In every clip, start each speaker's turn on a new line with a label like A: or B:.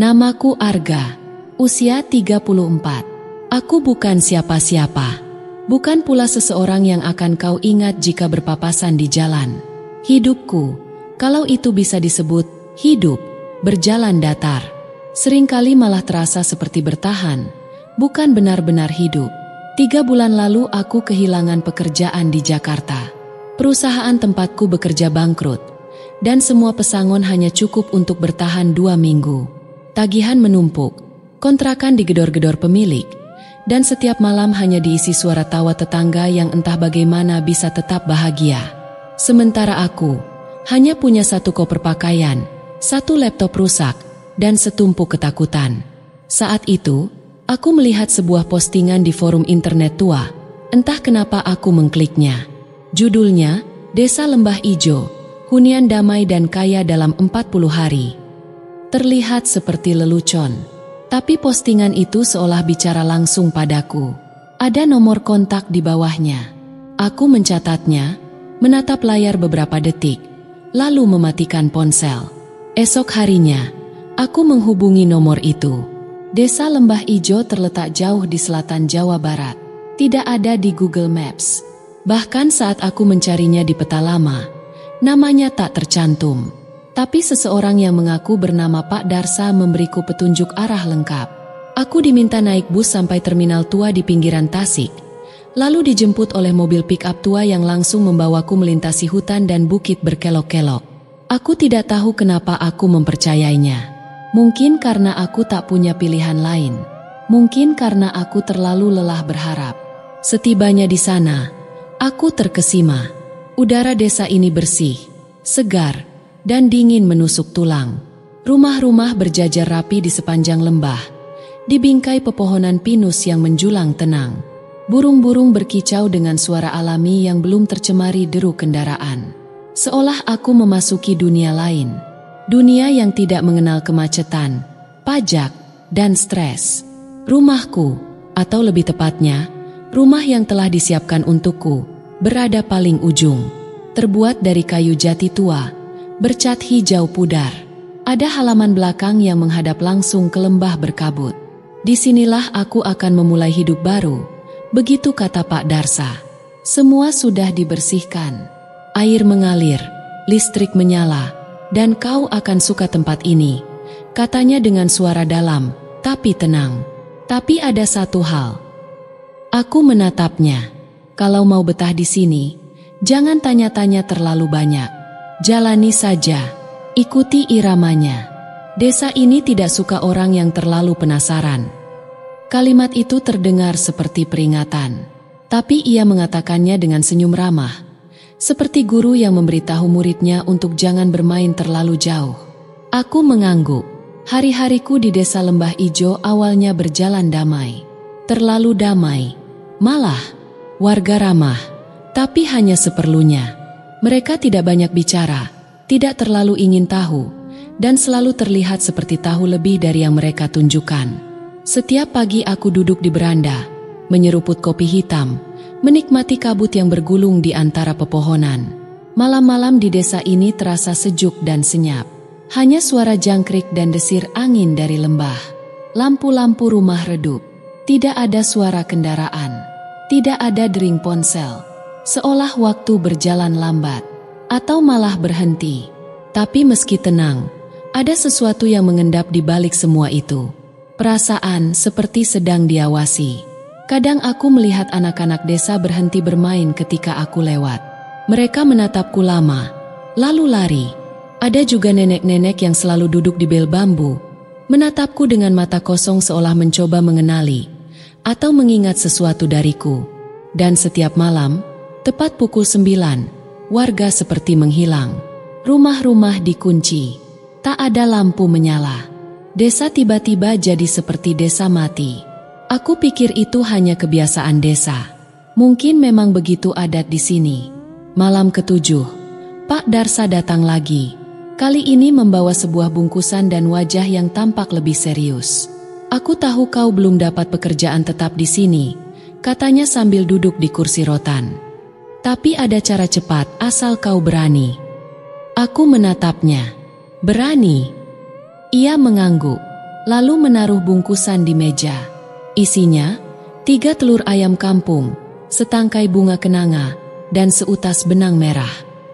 A: Namaku Arga, usia 34. Aku bukan siapa-siapa. Bukan pula seseorang yang akan kau ingat jika berpapasan di jalan. Hidupku, kalau itu bisa disebut hidup, berjalan datar. Seringkali malah terasa seperti bertahan, bukan benar-benar hidup. 3 bulan lalu aku kehilangan pekerjaan di Jakarta. Perusahaan tempatku bekerja bangkrut, dan semua pesangon hanya cukup untuk bertahan 2 minggu. Tagihan menumpuk, kontrakan digedor-gedor pemilik, dan setiap malam hanya diisi suara tawa tetangga yang entah bagaimana bisa tetap bahagia. Sementara aku hanya punya 1 koper pakaian, 1 laptop rusak, dan setumpuk ketakutan. Saat itu, aku melihat sebuah postingan di forum internet tua. Entah kenapa aku mengkliknya. Judulnya, Desa Lembah Ijo, hunian damai dan kaya dalam 40 hari. Terlihat seperti lelucon, tapi postingan itu seolah bicara langsung padaku. Ada nomor kontak di bawahnya. Aku mencatatnya, menatap layar beberapa detik, lalu mematikan ponsel. Esok harinya, aku menghubungi nomor itu. Desa Lembah Ijo terletak jauh di selatan Jawa Barat. Tidak ada di Google Maps. Bahkan saat aku mencarinya di peta lama, namanya tak tercantum. Tapi seseorang yang mengaku bernama Pak Darsa memberiku petunjuk arah lengkap. Aku diminta naik bus sampai terminal tua di pinggiran Tasik, lalu dijemput oleh mobil pick-up tua yang langsung membawaku melintasi hutan dan bukit berkelok-kelok. Aku tidak tahu kenapa aku mempercayainya. Mungkin karena aku tak punya pilihan lain. Mungkin karena aku terlalu lelah berharap. Setibanya di sana, aku terkesima. Udara desa ini bersih, segar, dan dingin menusuk tulang. Rumah-rumah berjajar rapi di sepanjang lembah, di bingkai pepohonan pinus yang menjulang tenang. Burung-burung berkicau dengan suara alami yang belum tercemari deru kendaraan. Seolah aku memasuki dunia lain. Dunia yang tidak mengenal kemacetan, pajak, dan stres. Rumahku, atau lebih tepatnya, rumah yang telah disiapkan untukku, berada paling ujung. Terbuat dari kayu jati tua, bercat hijau pudar. Ada halaman belakang yang menghadap langsung ke lembah berkabut. Disinilah aku akan memulai hidup baru, begitu kata Pak Darsa. Semua sudah dibersihkan. Air mengalir, listrik menyala, dan kau akan suka tempat ini, katanya dengan suara dalam, tapi tenang. Tapi ada satu hal. Aku menatapnya. Kalau mau betah di sini, jangan tanya-tanya terlalu banyak. Jalani saja, ikuti iramanya. Desa ini tidak suka orang yang terlalu penasaran. Kalimat itu terdengar seperti peringatan, tapi ia mengatakannya dengan senyum ramah. Seperti guru yang memberitahu muridnya untuk jangan bermain terlalu jauh. Aku mengangguk. Hari-hariku di Desa Lembah Ijo awalnya berjalan damai. Terlalu damai. Malah, warga ramah. Tapi hanya seperlunya. Mereka tidak banyak bicara, tidak terlalu ingin tahu, dan selalu terlihat seperti tahu lebih dari yang mereka tunjukkan. Setiap pagi aku duduk di beranda, menyeruput kopi hitam, menikmati kabut yang bergulung di antara pepohonan. Malam-malam di desa ini terasa sejuk dan senyap. Hanya suara jangkrik dan desir angin dari lembah. Lampu-lampu rumah redup. Tidak ada suara kendaraan. Tidak ada dering ponsel. Seolah waktu berjalan lambat. Atau malah berhenti. Tapi meski tenang, ada sesuatu yang mengendap di balik semua itu. Perasaan seperti sedang diawasi. Kadang aku melihat anak-anak desa berhenti bermain ketika aku lewat. Mereka menatapku lama, lalu lari. Ada juga nenek-nenek yang selalu duduk di bel bambu, menatapku dengan mata kosong seolah mencoba mengenali atau mengingat sesuatu dariku. Dan setiap malam, tepat pukul 9, warga seperti menghilang. Rumah-rumah dikunci, tak ada lampu menyala. Desa tiba-tiba jadi seperti desa mati. Aku pikir itu hanya kebiasaan desa. Mungkin memang begitu adat di sini. Malam ke-7, Pak Darsa datang lagi. Kali ini membawa sebuah bungkusan dan wajah yang tampak lebih serius. Aku tahu kau belum dapat pekerjaan tetap di sini, katanya sambil duduk di kursi rotan. Tapi ada cara cepat asal kau berani. Aku menatapnya. Berani? Ia mengangguk. lalu menaruh bungkusan di meja. Isinya, 3 telur ayam kampung, setangkai bunga kenanga, dan seutas benang merah.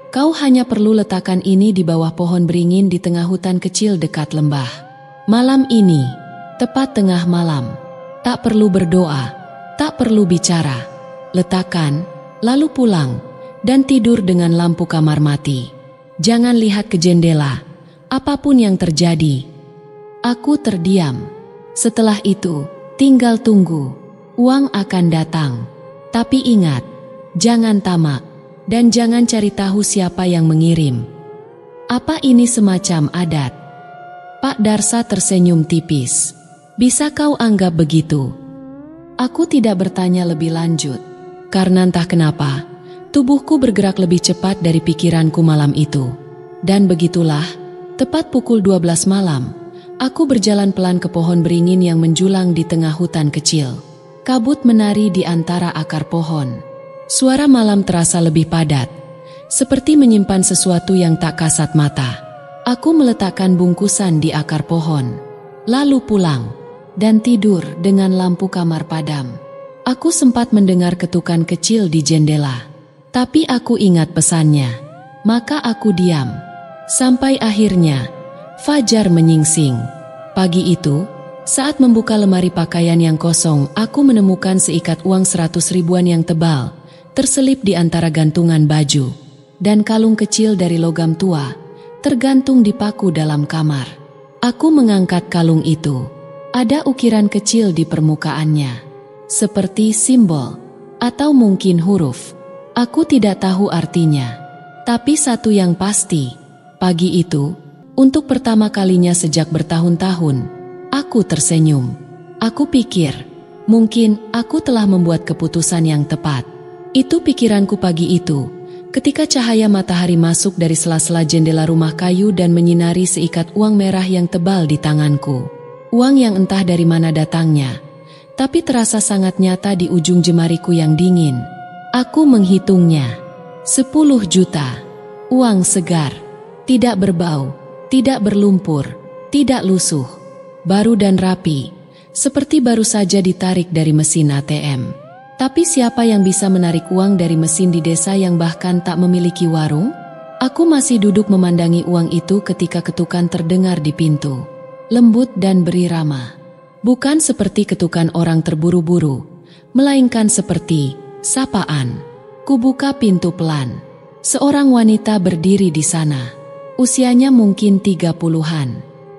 A: Kau hanya perlu letakkan ini di bawah pohon beringin di tengah hutan kecil dekat lembah. Malam ini, tepat tengah malam, tak perlu berdoa, tak perlu bicara. Letakkan, lalu pulang, dan tidur dengan lampu kamar mati. Jangan lihat ke jendela, apapun yang terjadi. Aku terdiam. Setelah itu, tinggal tunggu. Uang akan datang. Tapi ingat, jangan tamak, dan jangan cari tahu siapa yang mengirim. Apa ini semacam adat? Pak Darsa tersenyum tipis. Bisa kau anggap begitu? Aku tidak bertanya lebih lanjut, karena entah kenapa, tubuhku bergerak lebih cepat dari pikiranku malam itu. Dan begitulah, tepat pukul 12 malam, aku berjalan pelan ke pohon beringin yang menjulang di tengah hutan kecil. Kabut menari di antara akar pohon. Suara malam terasa lebih padat, seperti menyimpan sesuatu yang tak kasat mata. Aku meletakkan bungkusan di akar pohon, lalu pulang, dan tidur dengan lampu kamar padam. Aku sempat mendengar ketukan kecil di jendela, tapi aku ingat pesannya, maka aku diam. Sampai akhirnya, fajar menyingsing. Pagi itu, saat membuka lemari pakaian yang kosong, aku menemukan seikat uang 100 ribuan yang tebal, terselip di antara gantungan baju, dan kalung kecil dari logam tua, tergantung di paku dalam kamar. Aku mengangkat kalung itu. Ada ukiran kecil di permukaannya, seperti simbol, atau mungkin huruf. Aku tidak tahu artinya. Tapi satu yang pasti, pagi itu, untuk pertama kalinya sejak bertahun-tahun, aku tersenyum. Aku pikir, mungkin aku telah membuat keputusan yang tepat. Itu pikiranku pagi itu, ketika cahaya matahari masuk dari sela-sela jendela rumah kayu dan menyinari seikat uang merah yang tebal di tanganku. Uang yang entah dari mana datangnya, tapi terasa sangat nyata di ujung jemariku yang dingin. Aku menghitungnya. 10 juta. Uang segar. Tidak berbau, tidak berlumpur, tidak lusuh. Baru dan rapi, seperti baru saja ditarik dari mesin ATM. Tapi siapa yang bisa menarik uang dari mesin di desa yang bahkan tak memiliki warung? Aku masih duduk memandangi uang itu ketika ketukan terdengar di pintu. Lembut dan berirama. Bukan seperti ketukan orang terburu-buru, melainkan seperti sapaan. Kubuka pintu pelan. Seorang wanita berdiri di sana. Usianya mungkin 30-an.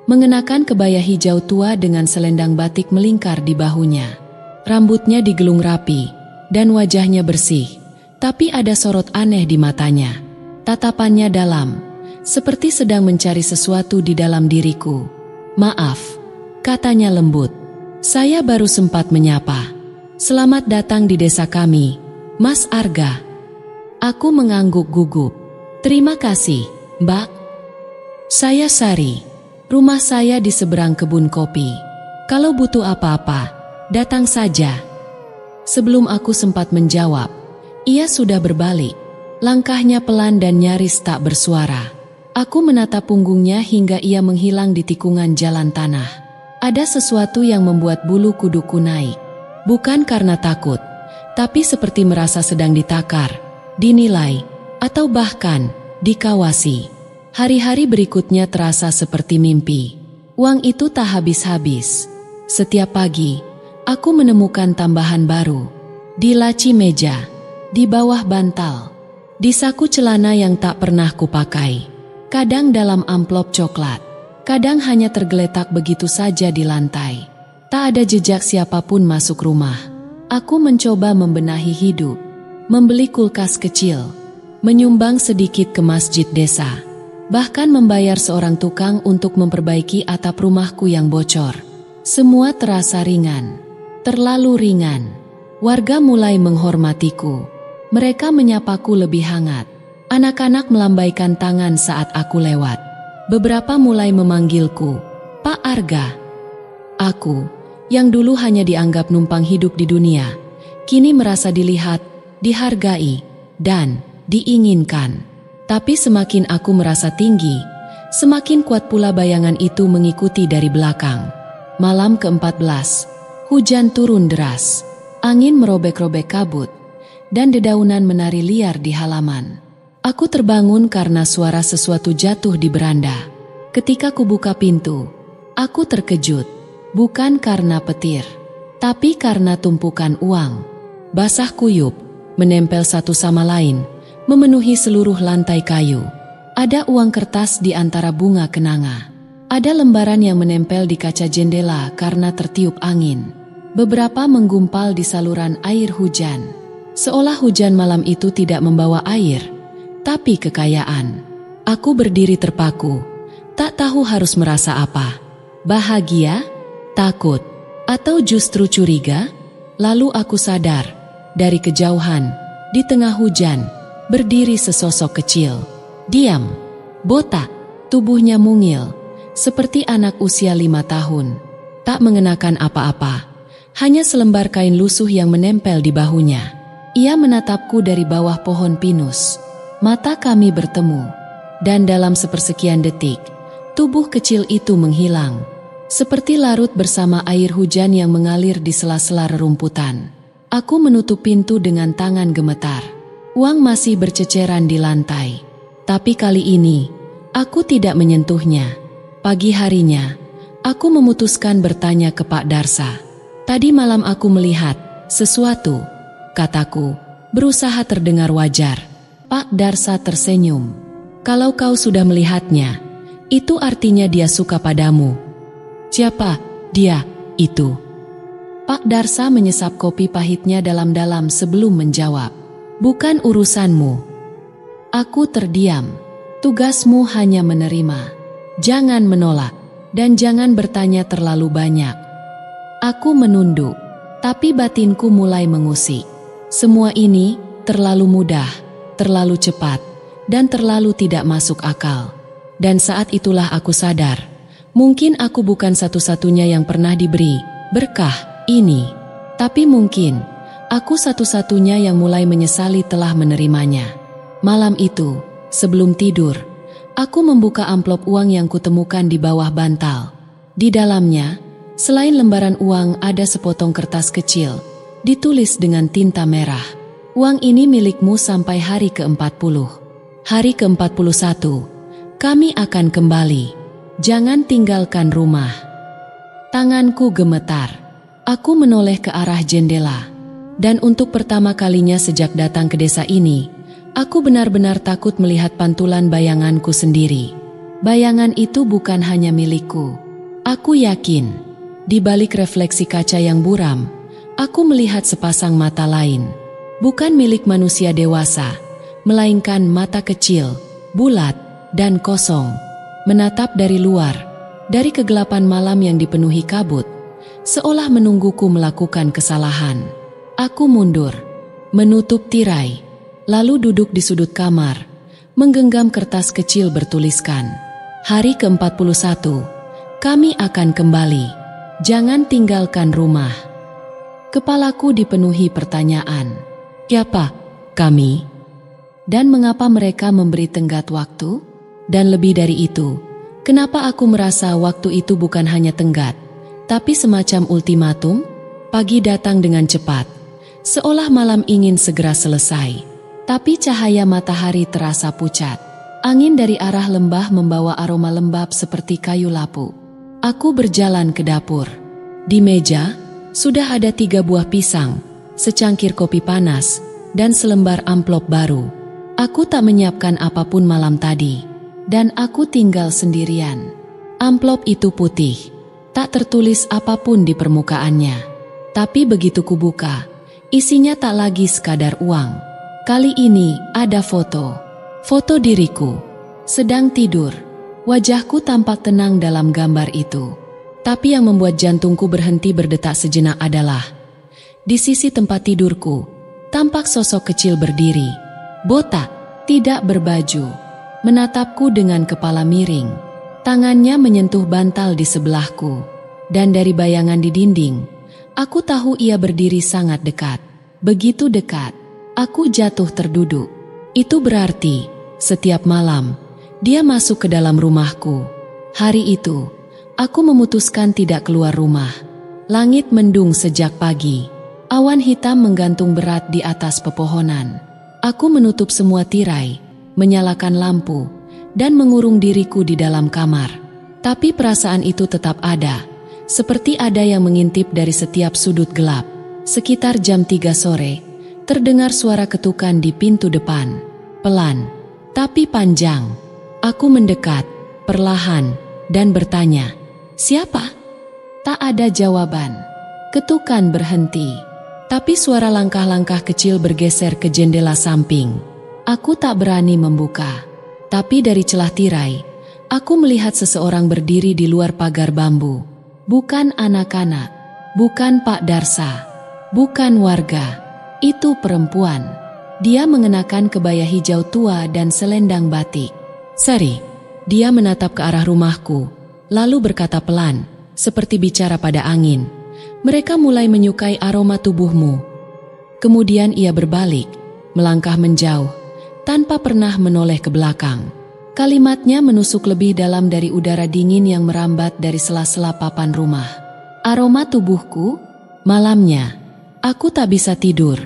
A: Mengenakan kebaya hijau tua dengan selendang batik melingkar di bahunya. Rambutnya digelung rapi, dan wajahnya bersih. Tapi ada sorot aneh di matanya. Tatapannya dalam, seperti sedang mencari sesuatu di dalam diriku. "Maaf," katanya lembut. "Saya baru sempat menyapa. Selamat datang di desa kami, Mas Arga." Aku mengangguk gugup. "Terima kasih, Mbak. Saya Sari. Rumah saya di seberang kebun kopi. Kalau butuh apa-apa, datang saja." Sebelum aku sempat menjawab, ia sudah berbalik. Langkahnya pelan dan nyaris tak bersuara. Aku menatap punggungnya hingga ia menghilang di tikungan jalan tanah. Ada sesuatu yang membuat bulu kuduku naik. Bukan karena takut, tapi seperti merasa sedang ditakar, dinilai, atau bahkan dikawasi. Hari-hari berikutnya terasa seperti mimpi. Uang itu tak habis-habis. Setiap pagi, aku menemukan tambahan baru. Di laci meja, di bawah bantal, di saku celana yang tak pernah kupakai. Kadang dalam amplop coklat, kadang hanya tergeletak begitu saja di lantai. Tak ada jejak siapapun masuk rumah. Aku mencoba membenahi hidup, membeli kulkas kecil, menyumbang sedikit ke masjid desa, bahkan membayar seorang tukang untuk memperbaiki atap rumahku yang bocor. Semua terasa ringan, terlalu ringan. Warga mulai menghormatiku. Mereka menyapaku lebih hangat. Anak-anak melambaikan tangan saat aku lewat. Beberapa mulai memanggilku, "Pak Arga." Aku, yang dulu hanya dianggap numpang hidup di dunia, kini merasa dilihat, dihargai, dan diinginkan. Tapi semakin aku merasa tinggi, semakin kuat pula bayangan itu mengikuti dari belakang. Malam ke-14, hujan turun deras. Angin merobek-robek kabut, dan dedaunan menari liar di halaman. Aku terbangun karena suara sesuatu jatuh di beranda. Ketika kubuka pintu, aku terkejut. Bukan karena petir, tapi karena tumpukan uang. Basah kuyup, menempel satu sama lain, memenuhi seluruh lantai kayu. Ada uang kertas di antara bunga kenanga. Ada lembaran yang menempel di kaca jendela karena tertiup angin. Beberapa menggumpal di saluran air hujan. Seolah hujan malam itu tidak membawa air, tapi kekayaan. Aku berdiri terpaku, tak tahu harus merasa apa. Bahagia, takut, atau justru curiga? Lalu aku sadar, dari kejauhan, di tengah hujan, berdiri sesosok kecil. Diam, botak, tubuhnya mungil, seperti anak usia 5 tahun. Tak mengenakan apa-apa, hanya selembar kain lusuh yang menempel di bahunya. Ia menatapku dari bawah pohon pinus. Mata kami bertemu, dan dalam sepersekian detik, tubuh kecil itu menghilang. Seperti larut bersama air hujan yang mengalir di sela-sela rerumputan. Aku menutup pintu dengan tangan gemetar. Uang masih berceceran di lantai. Tapi kali ini, aku tidak menyentuhnya. Pagi harinya, aku memutuskan bertanya ke Pak Darsa. Tadi malam aku melihat sesuatu, kataku, berusaha terdengar wajar. Pak Darsa tersenyum. Kalau kau sudah melihatnya, itu artinya dia suka padamu. Siapa dia itu? Pak Darsa menyesap kopi pahitnya dalam-dalam sebelum menjawab. Bukan urusanmu. Aku terdiam. Tugasmu hanya menerima. Jangan menolak, dan jangan bertanya terlalu banyak. Aku menunduk, tapi batinku mulai mengusik. Semua ini terlalu mudah, terlalu cepat, dan terlalu tidak masuk akal. Dan saat itulah aku sadar, mungkin aku bukan satu-satunya yang pernah diberi berkah ini. Tapi mungkin, aku satu-satunya yang mulai menyesali telah menerimanya. Malam itu, sebelum tidur, aku membuka amplop uang yang kutemukan di bawah bantal. Di dalamnya, selain lembaran uang ada sepotong kertas kecil, ditulis dengan tinta merah. Uang ini milikmu sampai hari ke-40. Hari ke-41, kami akan kembali. Jangan tinggalkan rumah. Tanganku gemetar. Aku menoleh ke arah jendela. Dan untuk pertama kalinya sejak datang ke desa ini, aku benar-benar takut melihat pantulan bayanganku sendiri. Bayangan itu bukan hanya milikku. Aku yakin, di balik refleksi kaca yang buram, aku melihat sepasang mata lain. Bukan milik manusia dewasa, melainkan mata kecil, bulat, dan kosong. Menatap dari luar, dari kegelapan malam yang dipenuhi kabut, seolah menungguku melakukan kesalahan. Aku mundur, menutup tirai, lalu duduk di sudut kamar, menggenggam kertas kecil bertuliskan, hari ke-41, kami akan kembali, jangan tinggalkan rumah. Kepalaku dipenuhi pertanyaan, siapa kami? Dan mengapa mereka memberi tenggat waktu? Dan lebih dari itu, kenapa aku merasa waktu itu bukan hanya tenggat, tapi semacam ultimatum? Pagi datang dengan cepat, seolah malam ingin segera selesai. Tapi cahaya matahari terasa pucat. Angin dari arah lembah membawa aroma lembab seperti kayu lapu. Aku berjalan ke dapur. Di meja, sudah ada 3 buah pisang, secangkir kopi panas, dan selembar amplop baru. Aku tak menyiapkan apapun malam tadi, dan aku tinggal sendirian. Amplop itu putih, tak tertulis apapun di permukaannya. Tapi begitu kubuka, isinya tak lagi sekadar uang. Kali ini ada foto. Foto diriku, sedang tidur. Wajahku tampak tenang dalam gambar itu. Tapi yang membuat jantungku berhenti berdetak sejenak adalah, di sisi tempat tidurku, tampak sosok kecil berdiri. Botak, tidak berbaju, menatapku dengan kepala miring. Tangannya menyentuh bantal di sebelahku. Dan dari bayangan di dinding, aku tahu ia berdiri sangat dekat. Begitu dekat, aku jatuh terduduk. Itu berarti, setiap malam, dia masuk ke dalam rumahku. Hari itu, Aku memutuskan tidak keluar rumah. Langit mendung sejak pagi. Awan hitam menggantung berat di atas pepohonan. Aku menutup semua tirai, menyalakan lampu, dan mengurung diriku di dalam kamar. Tapi perasaan itu tetap ada, seperti ada yang mengintip dari setiap sudut gelap. Sekitar jam 3 sore, terdengar suara ketukan di pintu depan. Pelan, tapi panjang. Aku mendekat, perlahan, dan bertanya, "Siapa?" Tak ada jawaban. Ketukan berhenti, tapi suara langkah-langkah kecil bergeser ke jendela samping. Aku tak berani membuka. Tapi dari celah tirai, aku melihat seseorang berdiri di luar pagar bambu. Bukan anak-anak, bukan Pak Darsa, bukan warga. Itu perempuan. Dia mengenakan kebaya hijau tua dan selendang batik. "Sari." Dia menatap ke arah rumahku, lalu berkata pelan, seperti bicara pada angin, "Mereka mulai menyukai aroma tubuhmu." Kemudian ia berbalik, melangkah menjauh, tanpa pernah menoleh ke belakang. Kalimatnya menusuk lebih dalam dari udara dingin yang merambat dari sela-sela papan rumah. Aroma tubuhku? Malamnya, aku tak bisa tidur.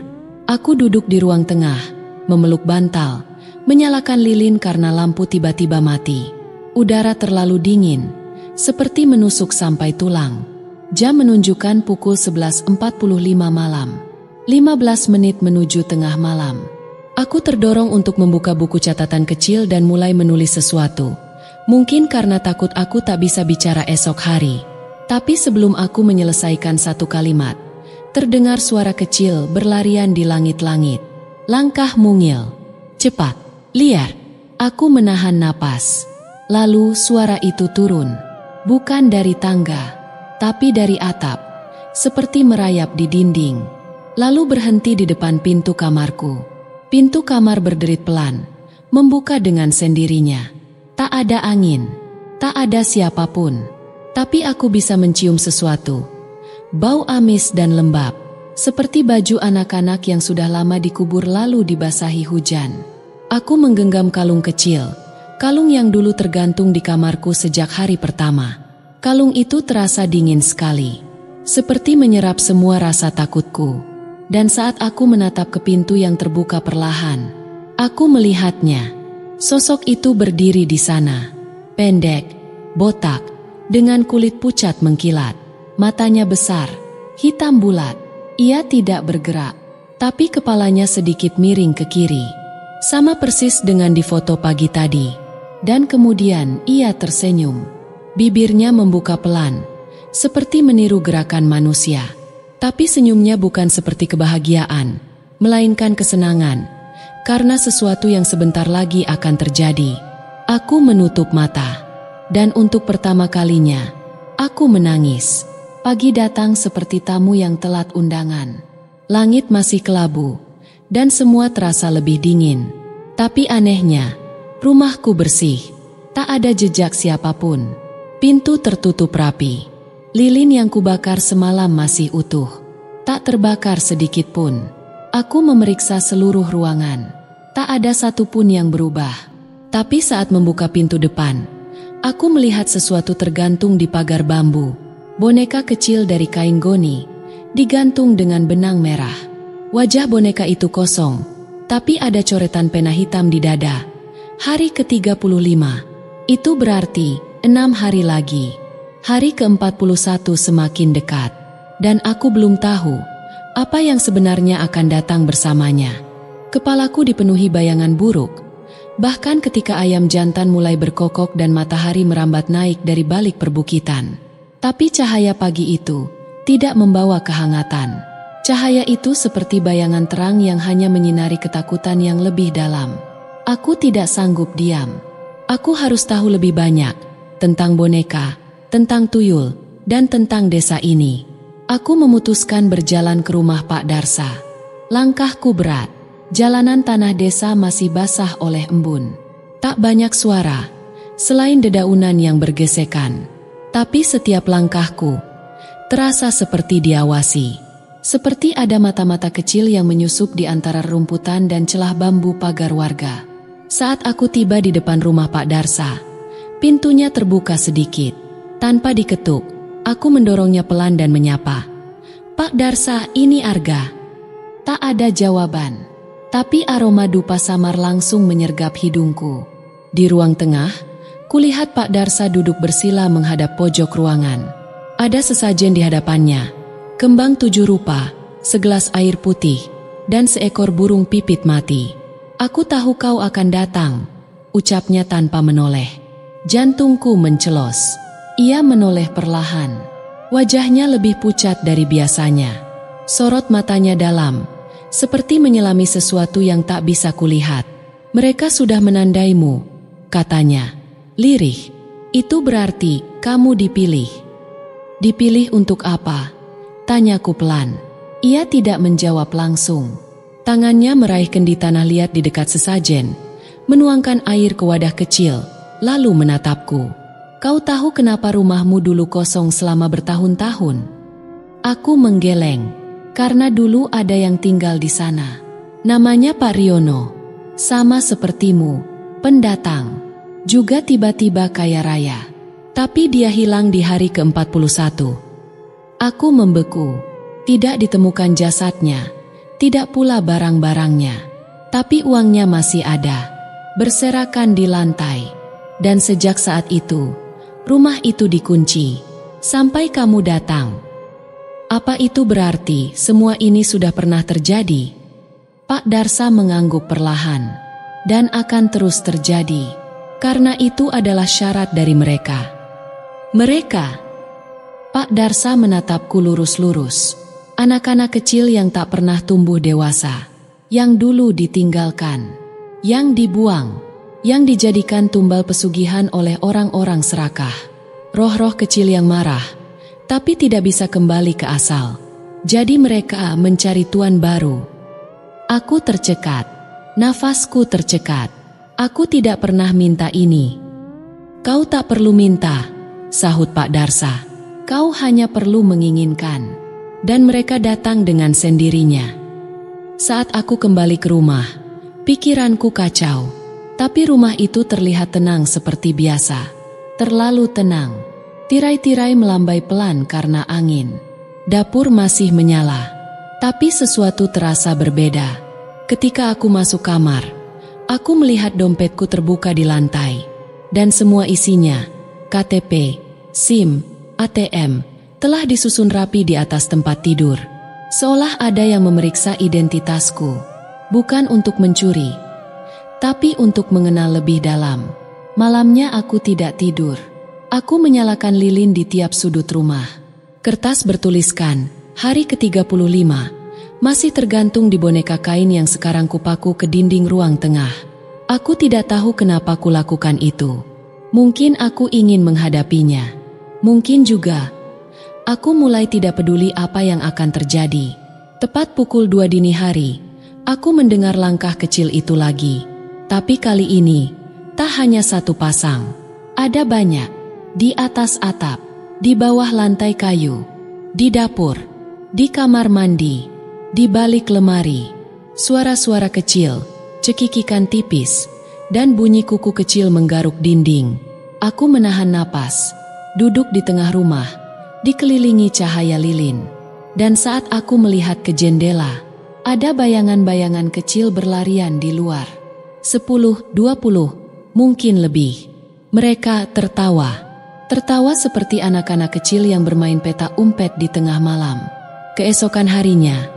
A: Aku duduk di ruang tengah, memeluk bantal, menyalakan lilin karena lampu tiba-tiba mati. Udara terlalu dingin, seperti menusuk sampai tulang. Jam menunjukkan pukul 11.45 malam. 15 menit menuju tengah malam. Aku terdorong untuk membuka buku catatan kecil dan mulai menulis sesuatu. Mungkin karena takut aku tak bisa bicara esok hari. Tapi sebelum aku menyelesaikan satu kalimat, terdengar suara kecil berlarian di langit-langit. Langkah mungil, cepat, liar. Aku menahan napas. Lalu suara itu turun. Bukan dari tangga, tapi dari atap, seperti merayap di dinding. Lalu berhenti di depan pintu kamarku. Pintu kamar berderit pelan, membuka dengan sendirinya. Tak ada angin, tak ada siapapun. Tapi aku bisa mencium sesuatu. Bau amis dan lembab, seperti baju anak-anak yang sudah lama dikubur lalu dibasahi hujan. Aku menggenggam kalung kecil, kalung yang dulu tergantung di kamarku sejak hari pertama. Kalung itu terasa dingin sekali, seperti menyerap semua rasa takutku. Dan saat aku menatap ke pintu yang terbuka perlahan, aku melihatnya. Sosok itu berdiri di sana, pendek, botak, dengan kulit pucat mengkilat. Matanya besar, hitam bulat. Ia tidak bergerak, tapi kepalanya sedikit miring ke kiri. Sama persis dengan di foto pagi tadi. Dan kemudian ia tersenyum. Bibirnya membuka pelan, seperti meniru gerakan manusia. Tapi senyumnya bukan seperti kebahagiaan, melainkan kesenangan, karena sesuatu yang sebentar lagi akan terjadi. Aku menutup mata, dan untuk pertama kalinya, aku menangis. Pagi datang seperti tamu yang telat undangan. Langit masih kelabu, dan semua terasa lebih dingin. Tapi anehnya, rumahku bersih, tak ada jejak siapapun. Pintu tertutup rapi. Lilin yang kubakar semalam masih utuh, tak terbakar sedikit pun. Aku memeriksa seluruh ruangan, tak ada satupun yang berubah. Tapi saat membuka pintu depan, aku melihat sesuatu tergantung di pagar bambu. Boneka kecil dari kain goni, digantung dengan benang merah. Wajah boneka itu kosong, tapi ada coretan pena hitam di dada. Hari ke-35, itu berarti 6 hari lagi. Hari ke-41 semakin dekat, dan aku belum tahu apa yang sebenarnya akan datang bersamanya. Kepalaku dipenuhi bayangan buruk, bahkan ketika ayam jantan mulai berkokok dan matahari merambat naik dari balik perbukitan. Tapi cahaya pagi itu tidak membawa kehangatan. Cahaya itu seperti bayangan terang yang hanya menyinari ketakutan yang lebih dalam. Aku tidak sanggup diam. Aku harus tahu lebih banyak tentang boneka, tentang tuyul, dan tentang desa ini. Aku memutuskan berjalan ke rumah Pak Darsa. Langkahku berat. Jalanan tanah desa masih basah oleh embun. Tak banyak suara, selain dedaunan yang bergesekan. Tapi setiap langkahku terasa seperti diawasi. Seperti ada mata-mata kecil yang menyusup di antara rumputan dan celah bambu pagar warga. Saat aku tiba di depan rumah Pak Darsa, pintunya terbuka sedikit. Tanpa diketuk, aku mendorongnya pelan dan menyapa. "Pak Darsa, ini Arga." Tak ada jawaban, tapi aroma dupa samar langsung menyergap hidungku. Di ruang tengah, kulihat Pak Darsa duduk bersila menghadap pojok ruangan. Ada sesajen di hadapannya, kembang 7 rupa, segelas air putih, dan seekor burung pipit mati. "Aku tahu kau akan datang," ucapnya tanpa menoleh. Jantungku mencelos. Ia menoleh perlahan. Wajahnya lebih pucat dari biasanya. Sorot matanya dalam, seperti menyelami sesuatu yang tak bisa kulihat. "Mereka sudah menandaimu," katanya. Lirih. "Itu berarti kamu dipilih." "Dipilih untuk apa?" tanyaku pelan. Ia tidak menjawab langsung. Tangannya meraih kendi tanah liat di dekat sesajen, menuangkan air ke wadah kecil, lalu menatapku. "Kau tahu kenapa rumahmu dulu kosong selama bertahun-tahun?" Aku menggeleng. "Karena dulu ada yang tinggal di sana. Namanya Pak Riono. Sama sepertimu, pendatang. Juga tiba-tiba kaya raya. Tapi dia hilang di hari ke-41. Aku membeku. Tidak ditemukan jasadnya, tidak pula barang-barangnya. Tapi uangnya masih ada, berserakan di lantai. Dan sejak saat itu, rumah itu dikunci, sampai kamu datang." "Apa itu berarti semua ini sudah pernah terjadi?" Pak Darsa mengangguk perlahan. "Dan akan terus terjadi, karena itu adalah syarat dari mereka." "Mereka?" Pak Darsa menatapku lurus-lurus. "Anak-anak kecil yang tak pernah tumbuh dewasa, yang dulu ditinggalkan, yang dibuang, yang dijadikan tumbal pesugihan oleh orang-orang serakah. Roh-roh kecil yang marah, tapi tidak bisa kembali ke asal. Jadi mereka mencari tuan baru." Aku tercekat, nafasku tercekat. Aku tidak pernah minta ini. "Kau tak perlu minta," sahut Pak Darsa. "Kau hanya perlu menginginkan." Dan mereka datang dengan sendirinya. Saat aku kembali ke rumah, pikiranku kacau. Tapi rumah itu terlihat tenang seperti biasa. Terlalu tenang. Tirai-tirai melambai pelan karena angin. Dapur masih menyala. Tapi sesuatu terasa berbeda. Ketika aku masuk kamar, aku melihat dompetku terbuka di lantai. Dan semua isinya, KTP, SIM, ATM, telah disusun rapi di atas tempat tidur. Seolah ada yang memeriksa identitasku. Bukan untuk mencuri, tapi untuk mengenal lebih dalam. Malamnya aku tidak tidur. Aku menyalakan lilin di tiap sudut rumah. Kertas bertuliskan, hari ke-35, masih tergantung di boneka kain yang sekarang kupaku ke dinding ruang tengah. Aku tidak tahu kenapa kulakukan itu. Mungkin aku ingin menghadapinya. Mungkin juga aku mulai tidak peduli apa yang akan terjadi. Tepat pukul 2 dini hari, aku mendengar langkah kecil itu lagi. Tapi kali ini, tak hanya satu pasang. Ada banyak. Di atas atap, di bawah lantai kayu, di dapur, di kamar mandi, di balik lemari. Suara-suara kecil, cekikikan tipis, dan bunyi kuku kecil menggaruk dinding. Aku menahan napas, duduk di tengah rumah, dikelilingi cahaya lilin. Dan saat aku melihat ke jendela, ada bayangan-bayangan kecil berlarian di luar. 10, 20, mungkin lebih. Mereka tertawa. Tertawa seperti anak-anak kecil yang bermain peta umpet di tengah malam. Keesokan harinya,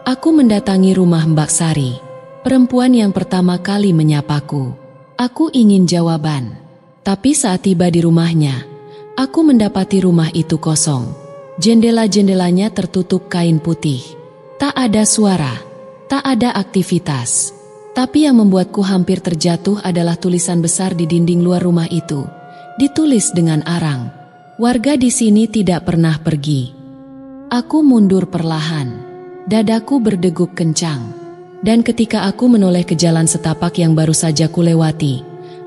A: aku mendatangi rumah Mbak Sari, perempuan yang pertama kali menyapaku. Aku ingin jawaban. Tapi saat tiba di rumahnya, aku mendapati rumah itu kosong. Jendela-jendelanya tertutup kain putih. Tak ada suara, tak ada aktivitas. Tapi yang membuatku hampir terjatuh adalah tulisan besar di dinding luar rumah itu. Ditulis dengan arang, "Warga di sini tidak pernah pergi." Aku mundur perlahan. Dadaku berdegup kencang. Dan ketika aku menoleh ke jalan setapak yang baru saja kulewati,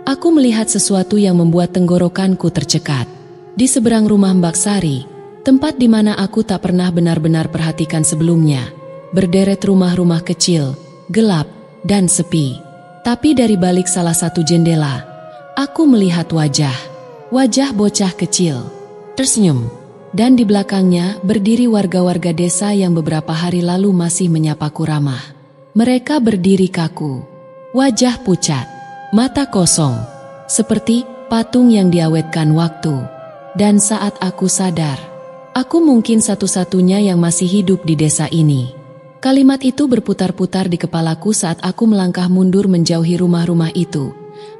A: aku melihat sesuatu yang membuat tenggorokanku tercekat. Di seberang rumah Mbak Sari, tempat di mana aku tak pernah benar-benar perhatikan sebelumnya, berderet rumah-rumah kecil, gelap, dan sepi. Tapi dari balik salah satu jendela, aku melihat wajah bocah kecil. tersenyum. Dan di belakangnya berdiri warga-warga desa yang beberapa hari lalu masih menyapaku ramah. Mereka berdiri kaku, wajah pucat, mata kosong, seperti patung yang diawetkan waktu. Dan saat aku sadar, aku mungkin satu-satunya yang masih hidup di desa ini. Kalimat itu berputar-putar di kepalaku saat aku melangkah mundur menjauhi rumah-rumah itu,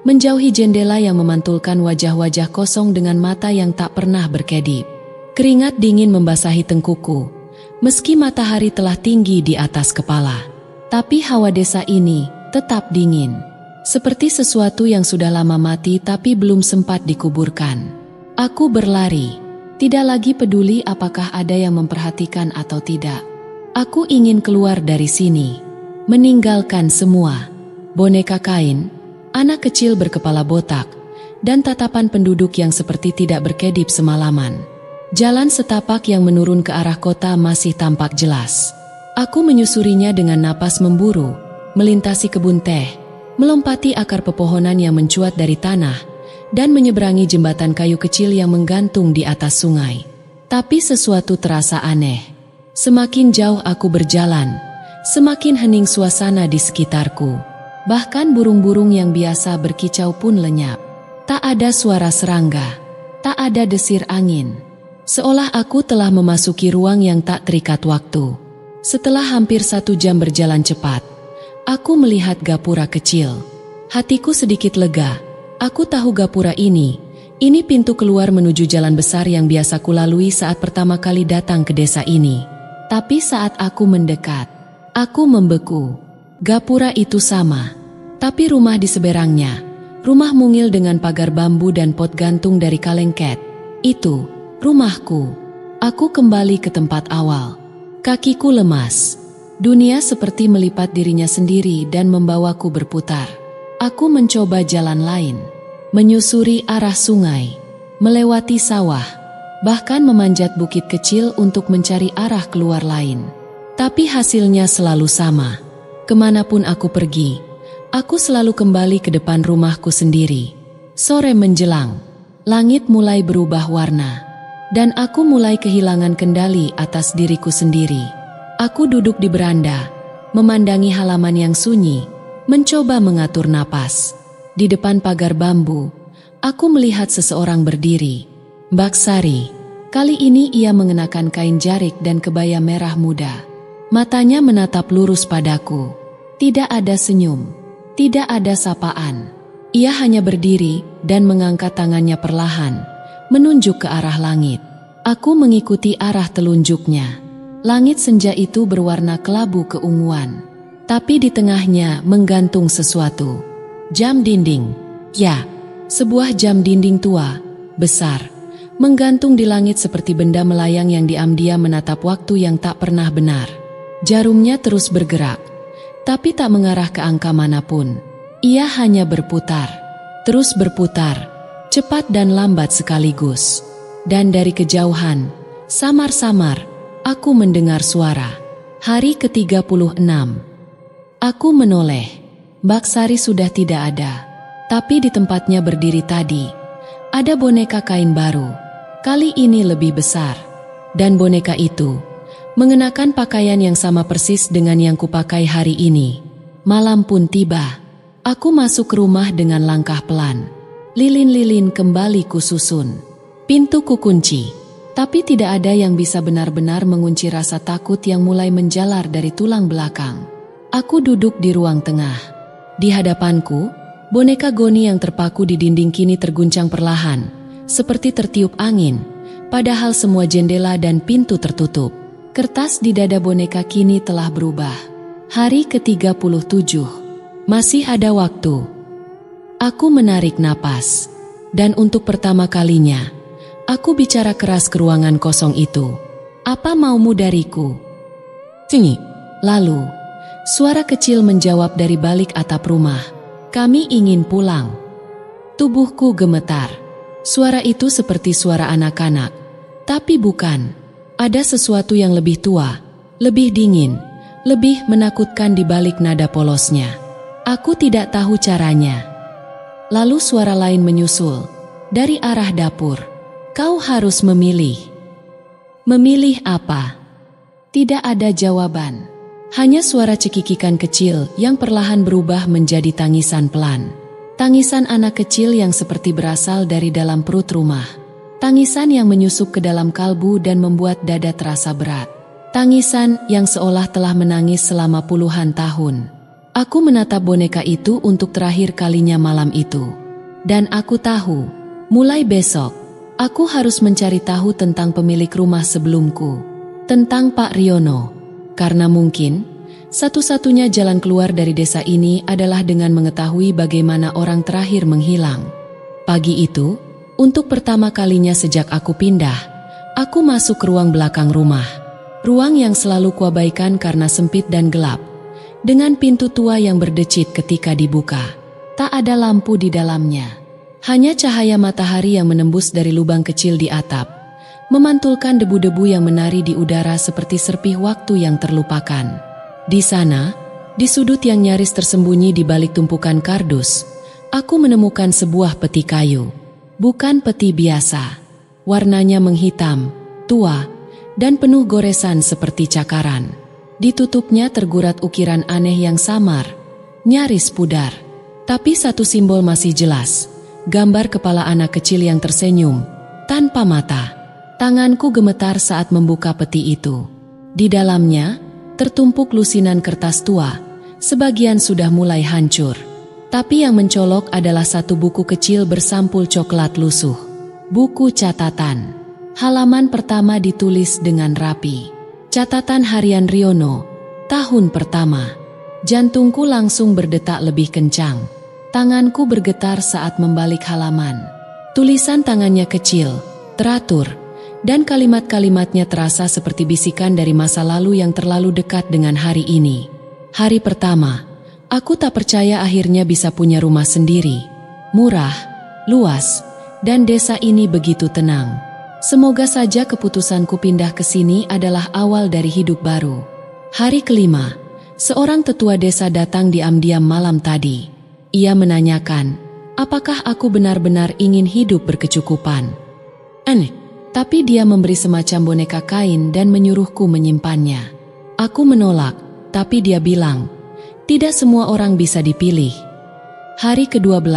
A: menjauhi jendela yang memantulkan wajah-wajah kosong dengan mata yang tak pernah berkedip. Keringat dingin membasahi tengkuku, meski matahari telah tinggi di atas kepala. Tapi hawa desa ini tetap dingin, seperti sesuatu yang sudah lama mati tapi belum sempat dikuburkan. Aku berlari, tidak lagi peduli apakah ada yang memperhatikan atau tidak. Aku ingin keluar dari sini, meninggalkan semua. Boneka kain, anak kecil berkepala botak, dan tatapan penduduk yang seperti tidak berkedip semalaman. Jalan setapak yang menurun ke arah kota masih tampak jelas. Aku menyusurinya dengan napas memburu, melintasi kebun teh, melompati akar pepohonan yang mencuat dari tanah, dan menyeberangi jembatan kayu kecil yang menggantung di atas sungai. Tapi sesuatu terasa aneh. Semakin jauh aku berjalan, semakin hening suasana di sekitarku. Bahkan burung-burung yang biasa berkicau pun lenyap. Tak ada suara serangga, tak ada desir angin. Seolah aku telah memasuki ruang yang tak terikat waktu. Setelah hampir 1 jam berjalan cepat, aku melihat gapura kecil. Hatiku sedikit lega. Aku tahu gapura ini pintu keluar menuju jalan besar yang biasa kulalui saat pertama kali datang ke desa ini. Tapi saat aku mendekat, aku membeku. Gapura itu sama, tapi rumah di seberangnya, rumah mungil dengan pagar bambu dan pot gantung dari kalengket, itu rumahku. Aku kembali ke tempat awal. Kakiku lemas. Dunia seperti melipat dirinya sendiri dan membawaku berputar. Aku mencoba jalan lain, menyusuri arah sungai, melewati sawah, bahkan memanjat bukit kecil untuk mencari arah keluar lain. Tapi hasilnya selalu sama. Kemanapun aku pergi, aku selalu kembali ke depan rumahku sendiri. Sore menjelang, langit mulai berubah warna. Dan aku mulai kehilangan kendali atas diriku sendiri. Aku duduk di beranda, memandangi halaman yang sunyi, mencoba mengatur napas. Di depan pagar bambu, aku melihat seseorang berdiri. Mbak Sari. Kali ini ia mengenakan kain jarik dan kebaya merah muda. Matanya menatap lurus padaku. Tidak ada senyum, tidak ada sapaan. Ia hanya berdiri dan mengangkat tangannya perlahan, menunjuk ke arah langit. Aku mengikuti arah telunjuknya. Langit senja itu berwarna kelabu keunguan. Tapi di tengahnya menggantung sesuatu. Jam dinding. Ya, sebuah jam dinding tua, besar, menggantung di langit seperti benda melayang yang diam-diam menatap waktu yang tak pernah benar. Jarumnya terus bergerak, tapi tak mengarah ke angka manapun. Ia hanya berputar, terus berputar, cepat dan lambat sekaligus. Dan dari kejauhan, samar-samar, aku mendengar suara. Hari ke-36. Aku menoleh. Mbak Sari sudah tidak ada. Tapi di tempatnya berdiri tadi, ada boneka kain baru. Kali ini lebih besar. Dan boneka itu mengenakan pakaian yang sama persis dengan yang kupakai hari ini. Malam pun tiba. Aku masuk ke rumah dengan langkah pelan. Lilin-lilin kembali kususun. Pintu kukunci, tapi tidak ada yang bisa benar-benar mengunci rasa takut yang mulai menjalar dari tulang belakang. Aku duduk di ruang tengah. Di hadapanku, boneka Goni yang terpaku di dinding kini terguncang perlahan, seperti tertiup angin, padahal semua jendela dan pintu tertutup. Kertas di dada boneka kini telah berubah. Hari ke-37. Masih ada waktu. Aku menarik napas, dan untuk pertama kalinya, aku bicara keras ke ruangan kosong itu. Apa maumu dariku? Cengik. Lalu, suara kecil menjawab dari balik atap rumah. Kami ingin pulang. Tubuhku gemetar. Suara itu seperti suara anak-anak. Tapi bukan. Ada sesuatu yang lebih tua, lebih dingin, lebih menakutkan di balik nada polosnya. Aku tidak tahu caranya. Lalu suara lain menyusul, dari arah dapur. Kau harus memilih. Memilih apa? Tidak ada jawaban. Hanya suara cekikikan kecil yang perlahan berubah menjadi tangisan pelan. Tangisan anak kecil yang seperti berasal dari dalam perut rumah. Tangisan yang menyusup ke dalam kalbu dan membuat dada terasa berat. Tangisan yang seolah telah menangis selama puluhan tahun. Aku menatap boneka itu untuk terakhir kalinya malam itu. Dan aku tahu, mulai besok, aku harus mencari tahu tentang pemilik rumah sebelumku. Tentang Pak Riono. Karena mungkin, satu-satunya jalan keluar dari desa ini adalah dengan mengetahui bagaimana orang terakhir menghilang. Pagi itu, untuk pertama kalinya sejak aku pindah, aku masuk ke ruang belakang rumah. Ruang yang selalu kuabaikan karena sempit dan gelap. Dengan pintu tua yang berdecit ketika dibuka. Tak ada lampu di dalamnya. Hanya cahaya matahari yang menembus dari lubang kecil di atap, memantulkan debu-debu yang menari di udara seperti serpih waktu yang terlupakan. Di sana, di sudut yang nyaris tersembunyi di balik tumpukan kardus, aku menemukan sebuah peti kayu. Bukan peti biasa. Warnanya menghitam, tua, dan penuh goresan seperti cakaran. Ditutupnya tergurat ukiran aneh yang samar, nyaris pudar. Tapi satu simbol masih jelas, gambar kepala anak kecil yang tersenyum, tanpa mata. Tanganku gemetar saat membuka peti itu. Di dalamnya, tertumpuk lusinan kertas tua, sebagian sudah mulai hancur. Tapi yang mencolok adalah satu buku kecil bersampul coklat lusuh. Buku catatan. Halaman pertama ditulis dengan rapi. Catatan harian Riono, tahun pertama. Jantungku langsung berdetak lebih kencang. Tanganku bergetar saat membalik halaman. Tulisan tangannya kecil, teratur, dan kalimat-kalimatnya terasa seperti bisikan dari masa lalu yang terlalu dekat dengan hari ini. Hari pertama, aku tak percaya akhirnya bisa punya rumah sendiri. Murah, luas, dan desa ini begitu tenang. Semoga saja keputusanku pindah ke sini adalah awal dari hidup baru. Hari kelima, seorang tetua desa datang diam-diam malam tadi. Ia menanyakan, apakah aku benar-benar ingin hidup berkecukupan. Tapi dia memberi semacam boneka kain dan menyuruhku menyimpannya. Aku menolak, tapi dia bilang, tidak semua orang bisa dipilih. Hari ke-12,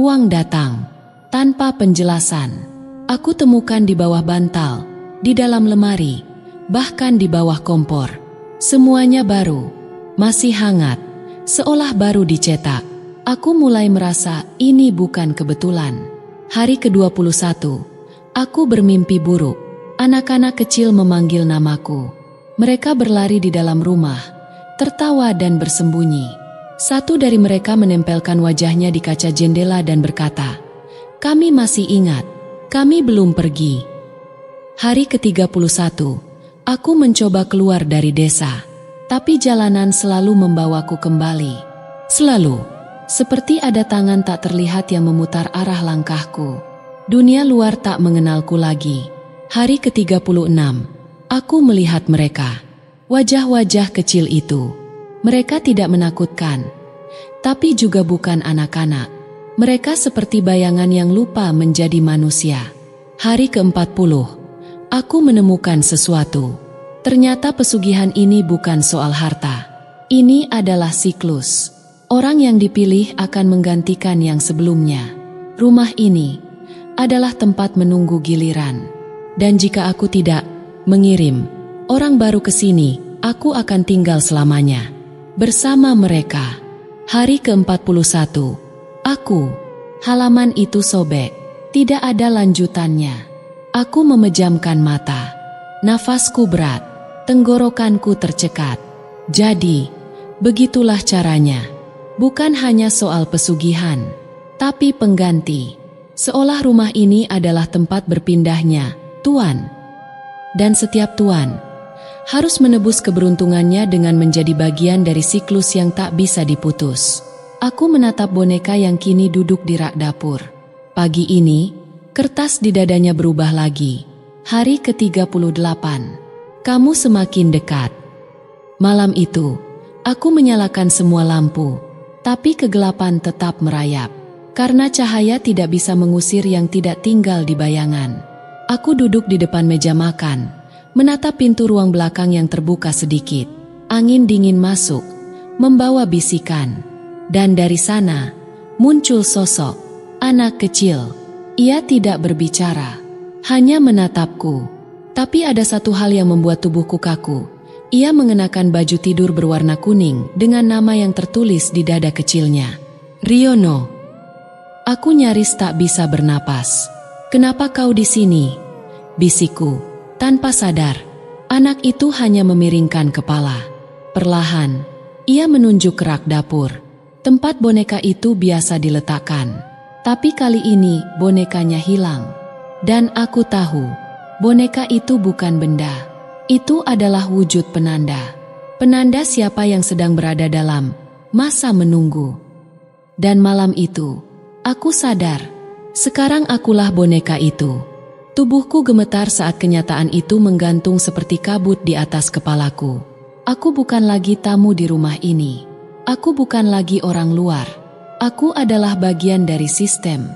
A: uang datang. Tanpa penjelasan. Aku temukan di bawah bantal, di dalam lemari, bahkan di bawah kompor. Semuanya baru, masih hangat, seolah baru dicetak. Aku mulai merasa ini bukan kebetulan. Hari ke-21, aku bermimpi buruk. Anak-anak kecil memanggil namaku. Mereka berlari di dalam rumah, tertawa dan bersembunyi. Satu dari mereka menempelkan wajahnya di kaca jendela dan berkata, "Kami masih ingat, kami belum pergi." Hari ke-31, aku mencoba keluar dari desa, tapi jalanan selalu membawaku kembali. Selalu, seperti ada tangan tak terlihat yang memutar arah langkahku. Dunia luar tak mengenalku lagi. Hari ke-36, aku melihat mereka. Wajah-wajah kecil itu. Mereka tidak menakutkan, tapi juga bukan anak-anak. Mereka seperti bayangan yang lupa menjadi manusia. Hari ke-40, aku menemukan sesuatu. Ternyata pesugihan ini bukan soal harta. Ini adalah siklus. Orang yang dipilih akan menggantikan yang sebelumnya. Rumah ini adalah tempat menunggu giliran. Dan jika aku tidak mengirim orang baru ke sini, aku akan tinggal selamanya bersama mereka. Hari ke-41, aku. Halaman itu sobek. Tidak ada lanjutannya. Aku memejamkan mata. Nafasku berat. Tenggorokanku tercekat. Jadi, begitulah caranya. Bukan hanya soal pesugihan, tapi pengganti. Seolah rumah ini adalah tempat berpindahnya tuan. Dan setiap tuan harus menebus keberuntungannya dengan menjadi bagian dari siklus yang tak bisa diputus. Aku menatap boneka yang kini duduk di rak dapur. Pagi ini, kertas di dadanya berubah lagi. Hari ke-38. Kamu semakin dekat. Malam itu, aku menyalakan semua lampu, tapi kegelapan tetap merayap. karena cahaya tidak bisa mengusir yang tidak tinggal di bayangan. Aku duduk di depan meja makan, menatap pintu ruang belakang yang terbuka sedikit. Angin dingin masuk, membawa bisikan. Dan dari sana, muncul sosok anak kecil. Ia tidak berbicara, hanya menatapku. Tapi ada satu hal yang membuat tubuhku kaku. Ia mengenakan baju tidur berwarna kuning dengan nama yang tertulis di dada kecilnya. Riono. Aku nyaris tak bisa bernapas. "Kenapa kau di sini?" bisikku. Tanpa sadar, anak itu hanya memiringkan kepala. Perlahan, ia menunjuk ke rak dapur, tempat boneka itu biasa diletakkan. Tapi kali ini bonekanya hilang. Dan aku tahu, boneka itu bukan benda. Itu adalah wujud penanda. Penanda siapa yang sedang berada dalam masa menunggu. Dan malam itu, aku sadar, sekarang akulah boneka itu. Tubuhku gemetar saat kenyataan itu menggantung seperti kabut di atas kepalaku. Aku bukan lagi tamu di rumah ini. Aku bukan lagi orang luar. Aku adalah bagian dari sistem,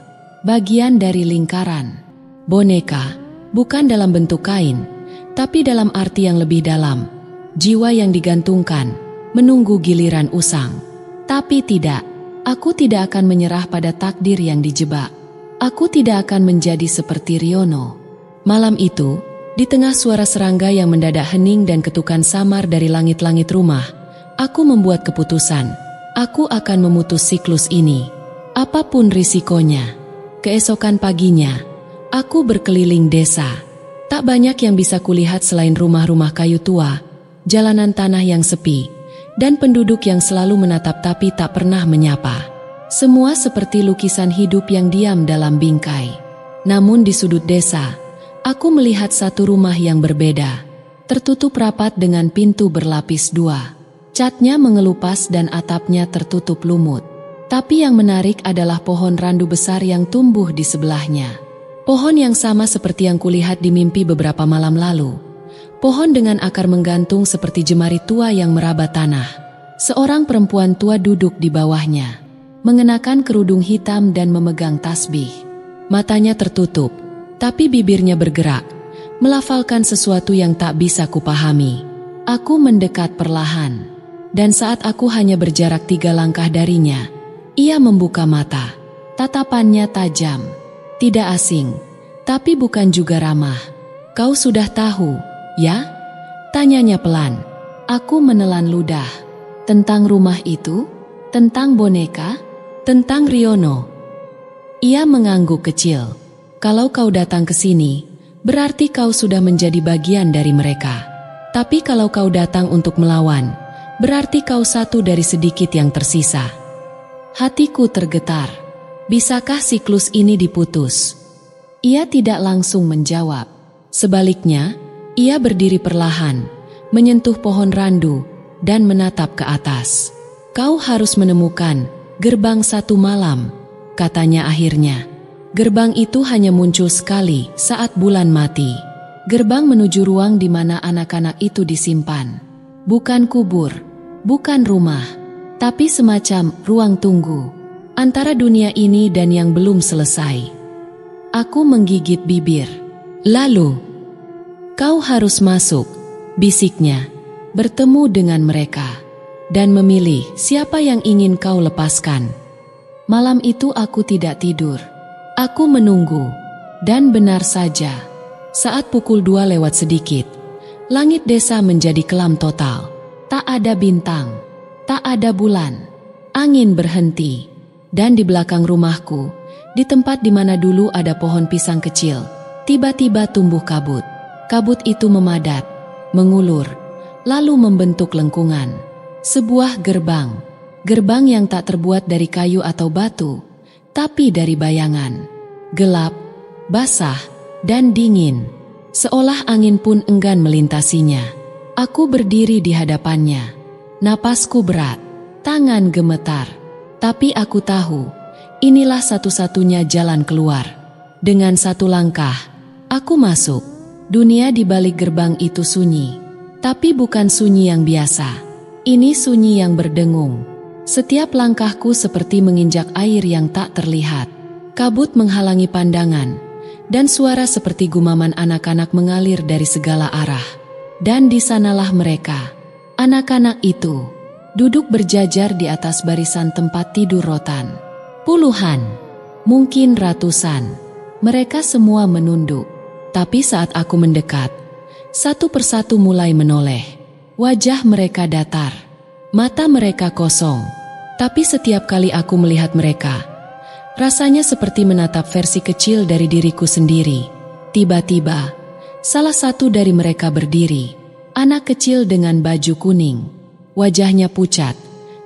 A: bagian dari lingkaran. Boneka, bukan dalam bentuk kain, tapi dalam arti yang lebih dalam. Jiwa yang digantungkan, menunggu giliran usang. Tapi tidak, aku tidak akan menyerah pada takdir yang dijebak. Aku tidak akan menjadi seperti Riono. Malam itu, di tengah suara serangga yang mendadak hening dan ketukan samar dari langit-langit rumah, aku membuat keputusan. Aku akan memutus siklus ini, apapun risikonya. Keesokan paginya, aku berkeliling desa. Tak banyak yang bisa kulihat selain rumah-rumah kayu tua, jalanan tanah yang sepi, dan penduduk yang selalu menatap tapi tak pernah menyapa. Semua seperti lukisan hidup yang diam dalam bingkai. Namun di sudut desa, aku melihat satu rumah yang berbeda, tertutup rapat dengan pintu berlapis dua. Catnya mengelupas dan atapnya tertutup lumut. Tapi yang menarik adalah pohon randu besar yang tumbuh di sebelahnya. Pohon yang sama seperti yang kulihat di mimpi beberapa malam lalu. Pohon dengan akar menggantung seperti jemari tua yang meraba tanah. Seorang perempuan tua duduk di bawahnya, mengenakan kerudung hitam dan memegang tasbih. Matanya tertutup, tapi bibirnya bergerak, melafalkan sesuatu yang tak bisa kupahami. Aku mendekat perlahan, dan saat aku hanya berjarak 3 langkah darinya, ia membuka mata. Tatapannya tajam, tidak asing, tapi bukan juga ramah. "Kau sudah tahu, ya?" tanyanya pelan. Aku menelan ludah. "Tentang rumah itu? Tentang boneka? Tentang Riono?" Ia mengangguk kecil. "Kalau kau datang ke sini, berarti kau sudah menjadi bagian dari mereka. Tapi kalau kau datang untuk melawan, berarti kau satu dari sedikit yang tersisa." Hatiku tergetar. Bisakah siklus ini diputus? Ia tidak langsung menjawab. Sebaliknya, ia berdiri perlahan, menyentuh pohon randu, dan menatap ke atas. "Kau harus menemukan gerbang satu malam," katanya akhirnya. Gerbang itu hanya muncul sekali saat bulan mati. Gerbang menuju ruang di mana anak-anak itu disimpan. Bukan kubur, bukan rumah, tapi semacam ruang tunggu antara dunia ini dan yang belum selesai. Aku menggigit bibir. "Lalu, kau harus masuk," bisiknya, "bertemu dengan mereka, dan memilih siapa yang ingin kau lepaskan." Malam itu aku tidak tidur. Aku menunggu, dan benar saja, saat pukul 2 lewat sedikit, langit desa menjadi kelam total. Tak ada bintang, tak ada bulan. Angin berhenti, dan di belakang rumahku, di tempat di mana dulu ada pohon pisang kecil, tiba-tiba tumbuh kabut. Kabut itu memadat, mengulur, lalu membentuk lengkungan. Sebuah gerbang. Gerbang yang tak terbuat dari kayu atau batu, tapi dari bayangan. Gelap, basah, dan dingin. Seolah angin pun enggan melintasinya. Aku berdiri di hadapannya. Napasku berat, tangan gemetar. Tapi aku tahu, inilah satu-satunya jalan keluar. Dengan satu langkah, aku masuk. Dunia di balik gerbang itu sunyi. Tapi bukan sunyi yang biasa. Ini sunyi yang berdengung. Setiap langkahku seperti menginjak air yang tak terlihat. Kabut menghalangi pandangan, dan suara seperti gumaman anak-anak mengalir dari segala arah. Dan di sanalah mereka, anak-anak itu, duduk berjajar di atas barisan tempat tidur rotan. Puluhan, mungkin ratusan. Mereka semua menunduk. Tapi saat aku mendekat, satu persatu mulai menoleh. Wajah mereka datar, mata mereka kosong. Tapi setiap kali aku melihat mereka, rasanya seperti menatap versi kecil dari diriku sendiri. Tiba-tiba, salah satu dari mereka berdiri. Anak kecil dengan baju kuning. Wajahnya pucat,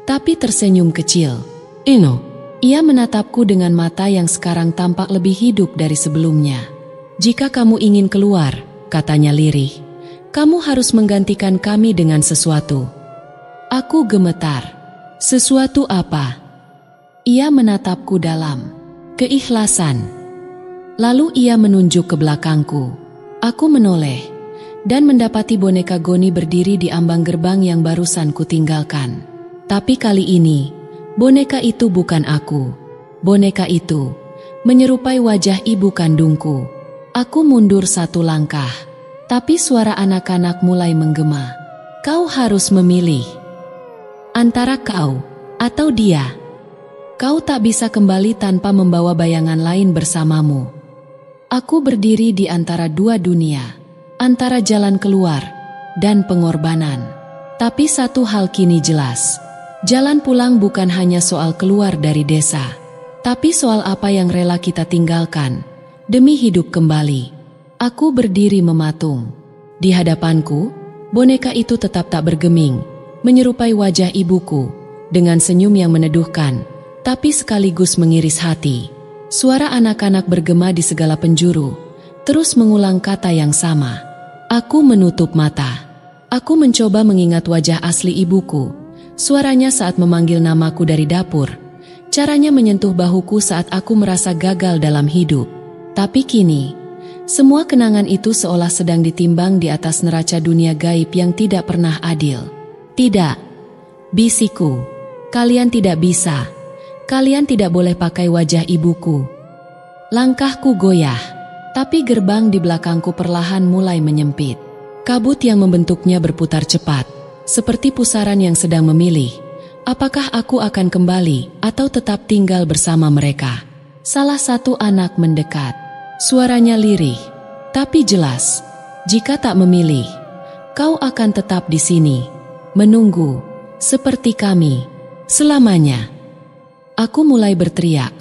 A: tapi tersenyum kecil. "Ino." Ia menatapku dengan mata yang sekarang tampak lebih hidup dari sebelumnya. "Jika kamu ingin keluar," katanya lirih, "kamu harus menggantikan kami dengan sesuatu." Aku gemetar. "Sesuatu apa?" Ia menatapku dalam. "Keikhlasan." Lalu ia menunjuk ke belakangku. Aku menoleh dan mendapati boneka Goni berdiri di ambang gerbang yang barusan kutinggalkan. Tapi kali ini, boneka itu bukan aku. Boneka itu menyerupai wajah ibu kandungku. Aku mundur satu langkah, tapi suara anak-anak mulai menggema. "Kau harus memilih antara kau atau dia. Kau tak bisa kembali tanpa membawa bayangan lain bersamamu." Aku berdiri di antara dua dunia, antara jalan keluar dan pengorbanan. Tapi satu hal kini jelas. Jalan pulang bukan hanya soal keluar dari desa, tapi soal apa yang rela kita tinggalkan demi hidup kembali. Aku berdiri mematung. Di hadapanku, boneka itu tetap tak bergeming, menyerupai wajah ibuku, dengan senyum yang meneduhkan, tapi sekaligus mengiris hati. Suara anak-anak bergema di segala penjuru, terus mengulang kata yang sama. Aku menutup mata. Aku mencoba mengingat wajah asli ibuku, suaranya saat memanggil namaku dari dapur, caranya menyentuh bahuku saat aku merasa gagal dalam hidup. Tapi kini, semua kenangan itu seolah sedang ditimbang di atas neraca dunia gaib yang tidak pernah adil. "Tidak," bisikku, "kalian tidak bisa. Kalian tidak boleh pakai wajah ibuku." Langkahku goyah, tapi gerbang di belakangku perlahan mulai menyempit. Kabut yang membentuknya berputar cepat, seperti pusaran yang sedang memilih, apakah aku akan kembali atau tetap tinggal bersama mereka. Salah satu anak mendekat. Suaranya lirih, tapi jelas. "Jika tak memilih, kau akan tetap di sini, menunggu, seperti kami, selamanya." Aku mulai berteriak,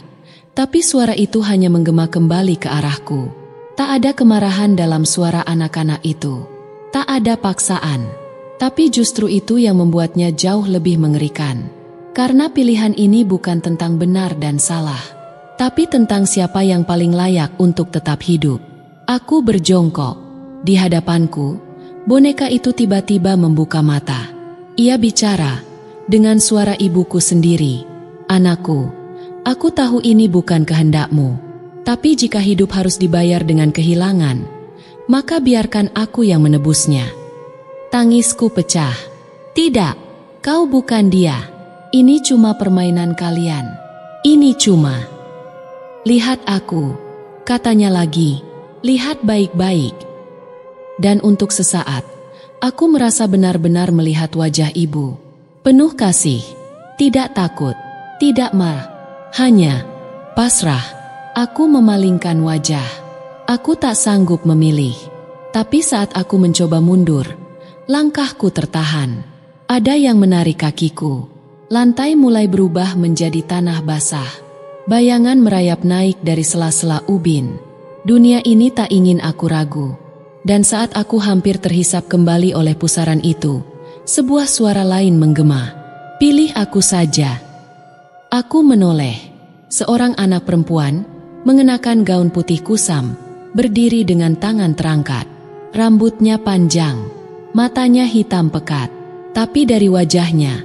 A: tapi suara itu hanya menggema kembali ke arahku. Tak ada kemarahan dalam suara anak-anak itu. Tak ada paksaan. Tapi justru itu yang membuatnya jauh lebih mengerikan. Karena pilihan ini bukan tentang benar dan salah, tapi tentang siapa yang paling layak untuk tetap hidup. Aku berjongkok. Di hadapanku, boneka itu tiba-tiba membuka mata. Ia bicara dengan suara ibuku sendiri. "Anakku, aku tahu ini bukan kehendakmu. Tapi jika hidup harus dibayar dengan kehilangan, maka biarkan aku yang menebusnya." Tangisku pecah. "Tidak, kau bukan dia. Ini cuma permainan kalian. Ini cuma..." "Lihat aku," katanya lagi. "Lihat baik-baik." Dan untuk sesaat, aku merasa benar-benar melihat wajah ibu. Penuh kasih, tidak takut, tidak marah, hanya pasrah. Aku memalingkan wajah. Aku tak sanggup memilih. Tapi saat aku mencoba mundur, langkahku tertahan. Ada yang menarik kakiku. Lantai mulai berubah menjadi tanah basah. Bayangan merayap naik dari sela-sela ubin. Dunia ini tak ingin aku ragu. Dan saat aku hampir terhisap kembali oleh pusaran itu, sebuah suara lain menggema. "Pilih aku saja." Aku menoleh. Seorang anak perempuan, mengenakan gaun putih kusam, berdiri dengan tangan terangkat. Rambutnya panjang, matanya hitam pekat. Tapi dari wajahnya,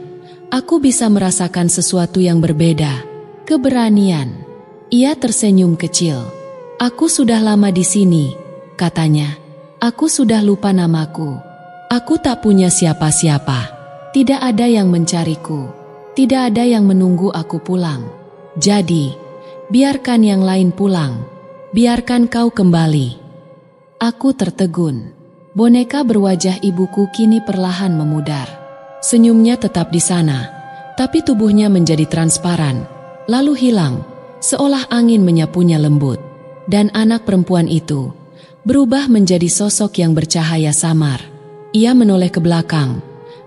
A: aku bisa merasakan sesuatu yang berbeda. Keberanian. Ia tersenyum kecil. "Aku sudah lama di sini," katanya. "Aku sudah lupa namaku. Aku tak punya siapa-siapa. Tidak ada yang mencariku. Tidak ada yang menunggu aku pulang. Jadi, biarkan yang lain pulang. Biarkan kau kembali. Aku tertegun. Boneka berwajah ibuku kini perlahan memudar. Senyumnya tetap di sana, tapi tubuhnya menjadi transparan, lalu hilang, seolah angin menyapunya lembut. Dan anak perempuan itu berubah menjadi sosok yang bercahaya samar. Ia menoleh ke belakang,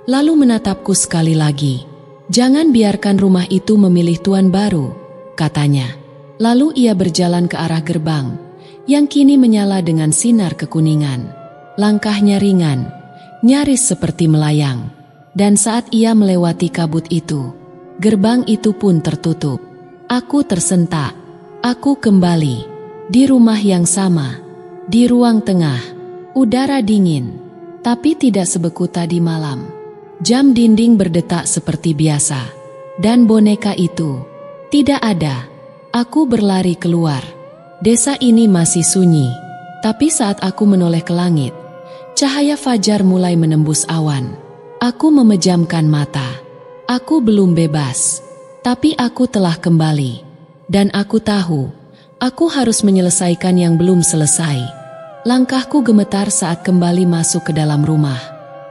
A: lalu menatapku sekali lagi. "Jangan biarkan rumah itu memilih tuan baru," katanya. Lalu ia berjalan ke arah gerbang, yang kini menyala dengan sinar kekuningan. Langkahnya ringan, nyaris seperti melayang. Dan saat ia melewati kabut itu, gerbang itu pun tertutup. Aku tersentak. Aku kembali. Di rumah yang sama. Di ruang tengah. Udara dingin. Tapi tidak sebeku tadi malam. Jam dinding berdetak seperti biasa. Dan boneka itu tidak ada. Aku berlari keluar. Desa ini masih sunyi. Tapi saat aku menoleh ke langit, cahaya fajar mulai menembus awan. Aku memejamkan mata. Aku belum bebas. Tapi aku telah kembali. Dan aku tahu, aku harus menyelesaikan yang belum selesai. Langkahku gemetar saat kembali masuk ke dalam rumah.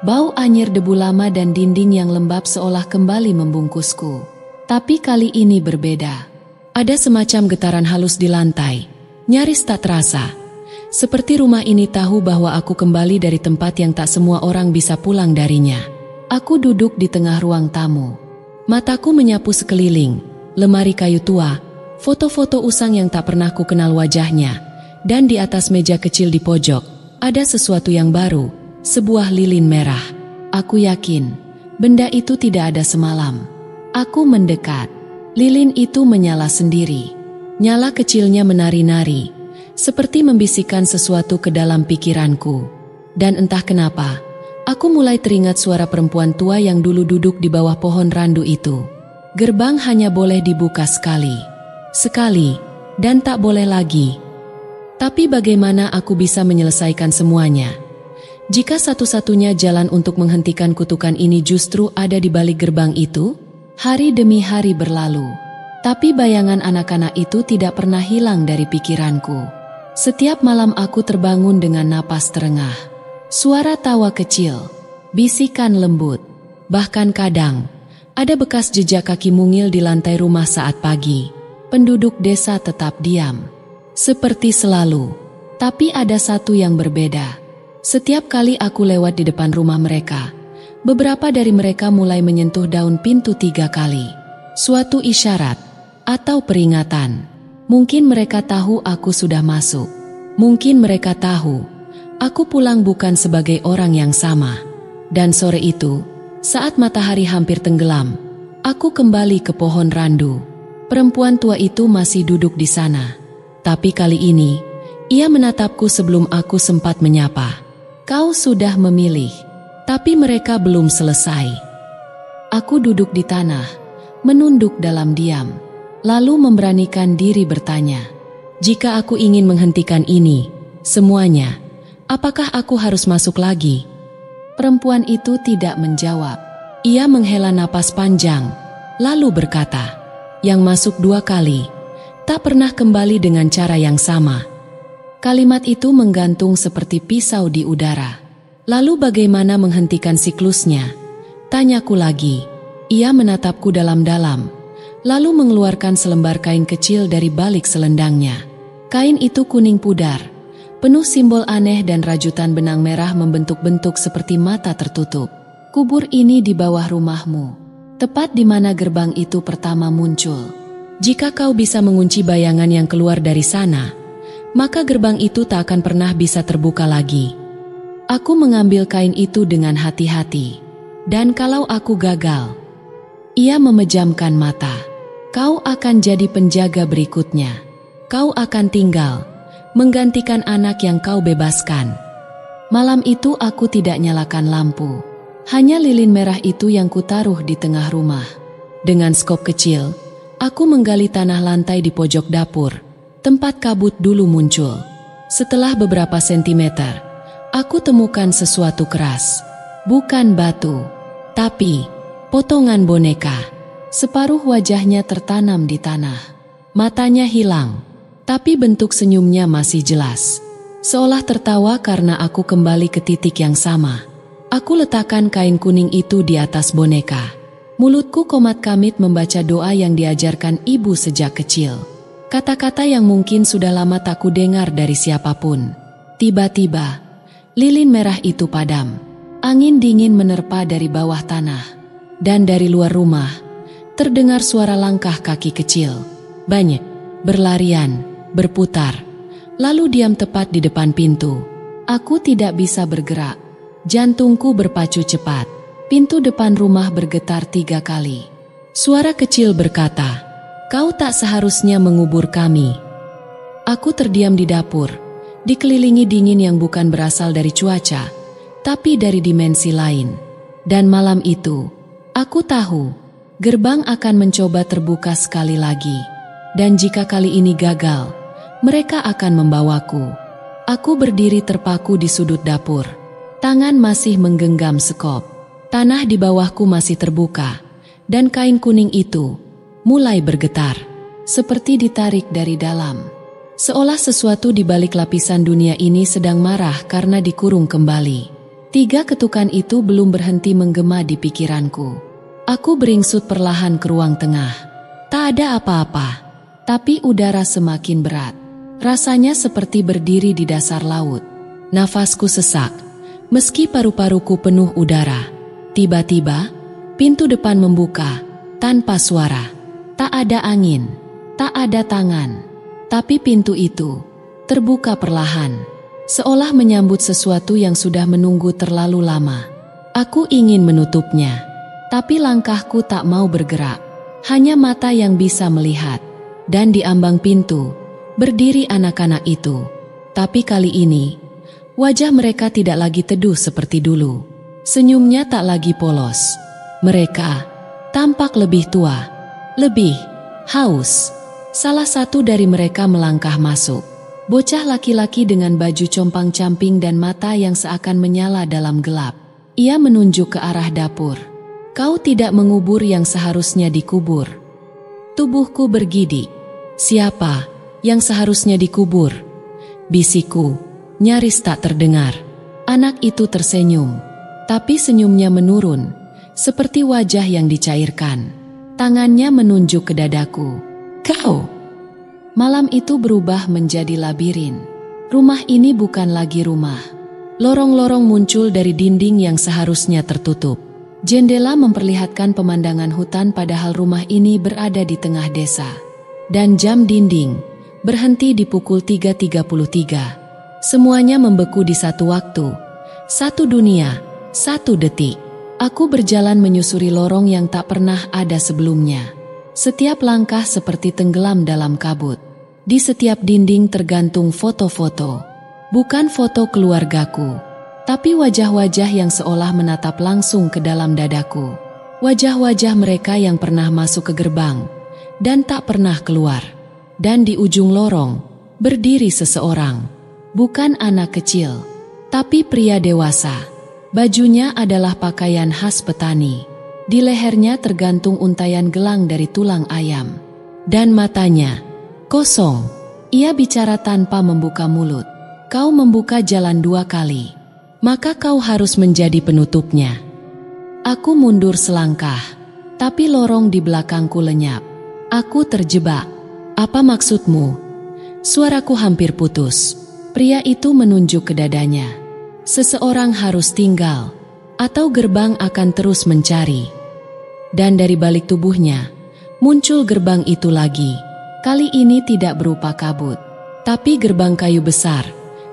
A: Bau anyir debu lama dan dinding yang lembab seolah kembali membungkusku. Tapi kali ini berbeda. Ada semacam getaran halus di lantai, nyaris tak terasa. Seperti rumah ini tahu bahwa aku kembali dari tempat yang tak semua orang bisa pulang darinya. Aku duduk di tengah ruang tamu. Mataku menyapu sekeliling, lemari kayu tua, foto-foto usang yang tak pernah ku kenal wajahnya, dan di atas meja kecil di pojok, ada sesuatu yang baru, sebuah lilin merah. Aku yakin, benda itu tidak ada semalam. Aku mendekat. Lilin itu menyala sendiri. Nyala kecilnya menari-nari, seperti membisikkan sesuatu ke dalam pikiranku. Dan entah kenapa, aku mulai teringat suara perempuan tua yang dulu duduk di bawah pohon randu itu. Gerbang hanya boleh dibuka sekali, dan tak boleh lagi. Tapi bagaimana aku bisa menyelesaikan semuanya? Jika satu-satunya jalan untuk menghentikan kutukan ini justru ada di balik gerbang itu? Hari demi hari berlalu, tapi bayangan anak-anak itu tidak pernah hilang dari pikiranku. Setiap malam aku terbangun dengan napas terengah. Suara tawa kecil, bisikan lembut, bahkan kadang ada bekas jejak kaki mungil di lantai rumah saat pagi. Penduduk desa tetap diam, seperti selalu. Tapi ada satu yang berbeda. Setiap kali aku lewat di depan rumah mereka, beberapa dari mereka mulai menyentuh daun pintu 3 kali. Suatu isyarat atau peringatan. Mungkin mereka tahu aku sudah masuk. Mungkin mereka tahu aku pulang bukan sebagai orang yang sama. Dan sore itu, saat matahari hampir tenggelam, aku kembali ke pohon randu. Perempuan tua itu masih duduk di sana. Tapi kali ini, ia menatapku sebelum aku sempat menyapa. "Kau sudah memilih." Tapi mereka belum selesai. Aku duduk di tanah, menunduk dalam diam, lalu memberanikan diri bertanya, "Jika aku ingin menghentikan ini, semuanya, apakah aku harus masuk lagi?" Perempuan itu tidak menjawab. Ia menghela napas panjang, lalu berkata, "Yang masuk 2 kali, tak pernah kembali dengan cara yang sama." Kalimat itu menggantung seperti pisau di udara. "Lalu bagaimana menghentikan siklusnya?" Tanyaku lagi. Ia menatapku dalam-dalam, lalu mengeluarkan selembar kain kecil dari balik selendangnya. Kain itu kuning pudar, penuh simbol aneh dan rajutan benang merah membentuk-bentuk seperti mata tertutup. "Kubur ini di bawah rumahmu, tepat di mana gerbang itu pertama muncul. Jika kau bisa mengunci bayangan yang keluar dari sana, maka gerbang itu tak akan pernah bisa terbuka lagi." Aku mengambil kain itu dengan hati-hati. Dan kalau aku gagal, ia memejamkan mata. "Kau akan jadi penjaga berikutnya. Kau akan tinggal, menggantikan anak yang kau bebaskan." Malam itu aku tidak nyalakan lampu. Hanya lilin merah itu yang kutaruh di tengah rumah. Dengan skop kecil, aku menggali tanah lantai di pojok dapur, tempat kabut dulu muncul. Setelah beberapa sentimeter, aku temukan sesuatu keras. Bukan batu, tapi potongan boneka. Separuh wajahnya tertanam di tanah. Matanya hilang, tapi bentuk senyumnya masih jelas. Seolah tertawa karena aku kembali ke titik yang sama. Aku letakkan kain kuning itu di atas boneka. Mulutku komat-kamit membaca doa yang diajarkan ibu sejak kecil. Kata-kata yang mungkin sudah lama tak kudengar dari siapapun. Tiba-tiba, lilin merah itu padam. Angin dingin menerpa dari bawah tanah. Dan dari luar rumah, terdengar suara langkah kaki kecil. Banyak, berlarian, berputar. Lalu diam tepat di depan pintu. Aku tidak bisa bergerak. Jantungku berpacu cepat. Pintu depan rumah bergetar 3 kali. Suara kecil berkata, "Kau tak seharusnya mengubur kami." Aku terdiam di dapur, dikelilingi dingin yang bukan berasal dari cuaca, tapi dari dimensi lain. Dan malam itu, aku tahu, gerbang akan mencoba terbuka sekali lagi. Dan jika kali ini gagal, mereka akan membawaku. Aku berdiri terpaku di sudut dapur. Tangan masih menggenggam sekop. Tanah di bawahku masih terbuka. Dan kain kuning itu mulai bergetar. Seperti ditarik dari dalam. Seolah sesuatu di balik lapisan dunia ini sedang marah karena dikurung kembali. 3 ketukan itu belum berhenti menggema di pikiranku. Aku beringsut perlahan ke ruang tengah. Tak ada apa-apa. Tapi udara semakin berat. Rasanya seperti berdiri di dasar laut. Nafasku sesak, meski paru-paruku penuh udara. Tiba-tiba, pintu depan membuka, tanpa suara. Tak ada angin, tak ada tangan. Tapi pintu itu terbuka perlahan, seolah menyambut sesuatu yang sudah menunggu terlalu lama. Aku ingin menutupnya, tapi langkahku tak mau bergerak. Hanya mata yang bisa melihat. Dan di ambang pintu, berdiri anak-anak itu. Tapi kali ini, wajah mereka tidak lagi teduh seperti dulu. Senyumnya tak lagi polos. Mereka tampak lebih tua, lebih haus. Salah satu dari mereka melangkah masuk. Bocah laki-laki dengan baju compang-camping dan mata yang seakan menyala dalam gelap. Ia menunjuk ke arah dapur. "Kau tidak mengubur yang seharusnya dikubur." Tubuhku bergidik. "Siapa yang seharusnya dikubur?" bisikku, nyaris tak terdengar. Anak itu tersenyum, tapi senyumnya menurun, seperti wajah yang dicairkan. Tangannya menunjuk ke dadaku. "Kau!" Malam itu berubah menjadi labirin. Rumah ini bukan lagi rumah. Lorong-lorong muncul dari dinding yang seharusnya tertutup. Jendela memperlihatkan pemandangan hutan padahal rumah ini berada di tengah desa. Dan jam dinding berhenti di pukul 3.33. Semuanya membeku di satu waktu, satu dunia, satu detik. Aku berjalan menyusuri lorong yang tak pernah ada sebelumnya. Setiap langkah seperti tenggelam dalam kabut. Di setiap dinding tergantung foto-foto. Bukan foto keluargaku, tapi wajah-wajah yang seolah menatap langsung ke dalam dadaku. Wajah-wajah mereka yang pernah masuk ke gerbang dan tak pernah keluar. Dan di ujung lorong, berdiri seseorang. Bukan anak kecil, tapi pria dewasa. Bajunya adalah pakaian khas petani. Di lehernya tergantung untayan gelang dari tulang ayam. Dan matanya kosong. Ia bicara tanpa membuka mulut. "Kau membuka jalan 2 kali, maka kau harus menjadi penutupnya." Aku mundur selangkah, tapi lorong di belakangku lenyap. Aku terjebak. "Apa maksudmu?" Suaraku hampir putus. Pria itu menunjuk ke dadanya. "Seseorang harus tinggal, atau gerbang akan terus mencari." Dan dari balik tubuhnya, muncul gerbang itu lagi. Kali ini tidak berupa kabut, tapi gerbang kayu besar,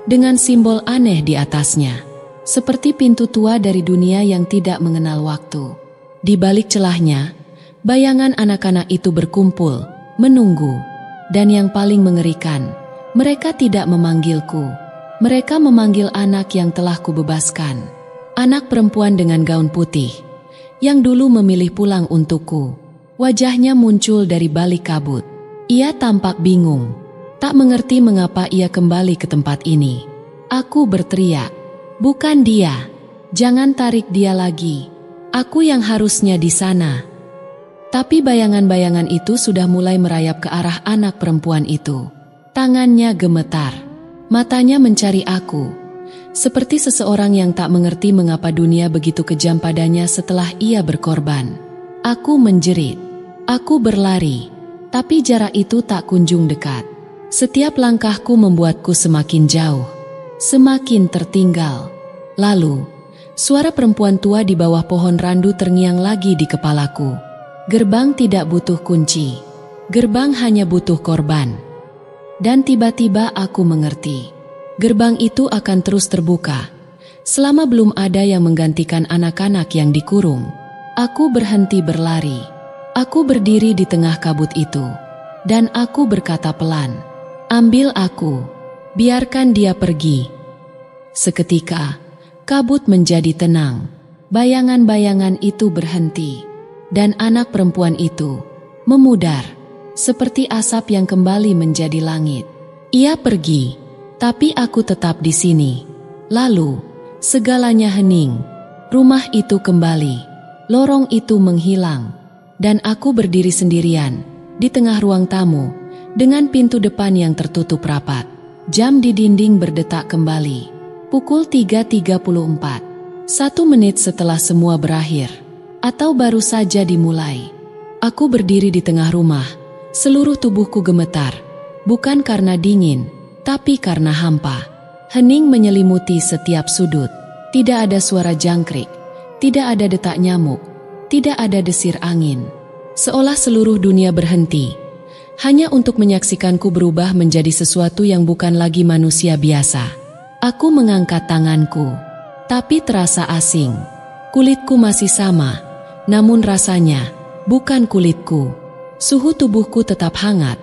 A: dengan simbol aneh di atasnya. Seperti pintu tua dari dunia yang tidak mengenal waktu. Di balik celahnya, bayangan anak-anak itu berkumpul, menunggu. Dan yang paling mengerikan, mereka tidak memanggilku. Mereka memanggil anak yang telah kubebaskan. Anak perempuan dengan gaun putih, yang dulu memilih pulang untukku. Wajahnya muncul dari balik kabut. Ia tampak bingung, tak mengerti mengapa ia kembali ke tempat ini. Aku berteriak, "Bukan dia, jangan tarik dia lagi. Aku yang harusnya di sana." Tapi bayangan-bayangan itu sudah mulai merayap ke arah anak perempuan itu. Tangannya gemetar, matanya mencari aku, seperti seseorang yang tak mengerti mengapa dunia begitu kejam padanya setelah ia berkorban. Aku menjerit, aku berlari, tapi jarak itu tak kunjung dekat. Setiap langkahku membuatku semakin jauh, semakin tertinggal. Lalu, suara perempuan tua di bawah pohon randu terngiang lagi di kepalaku. Gerbang tidak butuh kunci, gerbang hanya butuh korban. Dan tiba-tiba aku mengerti, gerbang itu akan terus terbuka selama belum ada yang menggantikan anak-anak yang dikurung. Aku berhenti berlari. Aku berdiri di tengah kabut itu, dan aku berkata pelan, "Ambil aku, biarkan dia pergi." Seketika, kabut menjadi tenang. Bayangan-bayangan itu berhenti, dan anak perempuan itu memudar, seperti asap yang kembali menjadi langit. Ia pergi, tapi aku tetap di sini. Lalu, segalanya hening. Rumah itu kembali, lorong itu menghilang, dan aku berdiri sendirian di tengah ruang tamu dengan pintu depan yang tertutup rapat. Jam di dinding berdetak kembali. Pukul 3.34. 1 menit setelah semua berakhir, atau baru saja dimulai. Aku berdiri di tengah rumah, seluruh tubuhku gemetar, bukan karena dingin, tapi karena hampa. Hening menyelimuti setiap sudut. Tidak ada suara jangkrik, tidak ada detak nyamuk, tidak ada desir angin. Seolah seluruh dunia berhenti, hanya untuk menyaksikanku berubah menjadi sesuatu yang bukan lagi manusia biasa. Aku mengangkat tanganku, tapi terasa asing. Kulitku masih sama, namun rasanya bukan kulitku. Suhu tubuhku tetap hangat,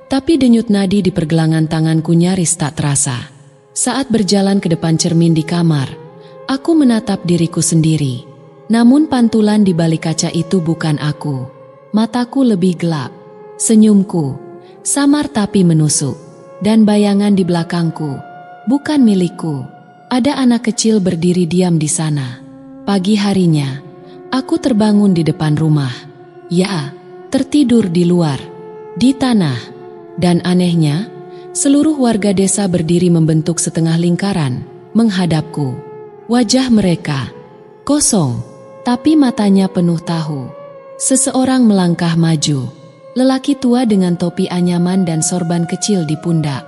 A: tapi denyut nadi di pergelangan tanganku nyaris tak terasa. Saat berjalan ke depan cermin di kamar, aku menatap diriku sendiri. Namun pantulan di balik kaca itu bukan aku. Mataku lebih gelap, senyumku samar tapi menusuk, dan bayangan di belakangku bukan milikku. Ada anak kecil berdiri diam di sana. Pagi harinya, aku terbangun di depan rumah. Ya, tertidur di luar, di tanah. Dan anehnya, seluruh warga desa berdiri membentuk setengah lingkaran menghadapku. Wajah mereka kosong, tapi matanya penuh tahu. Seseorang melangkah maju, lelaki tua dengan topi anyaman dan sorban kecil di pundak.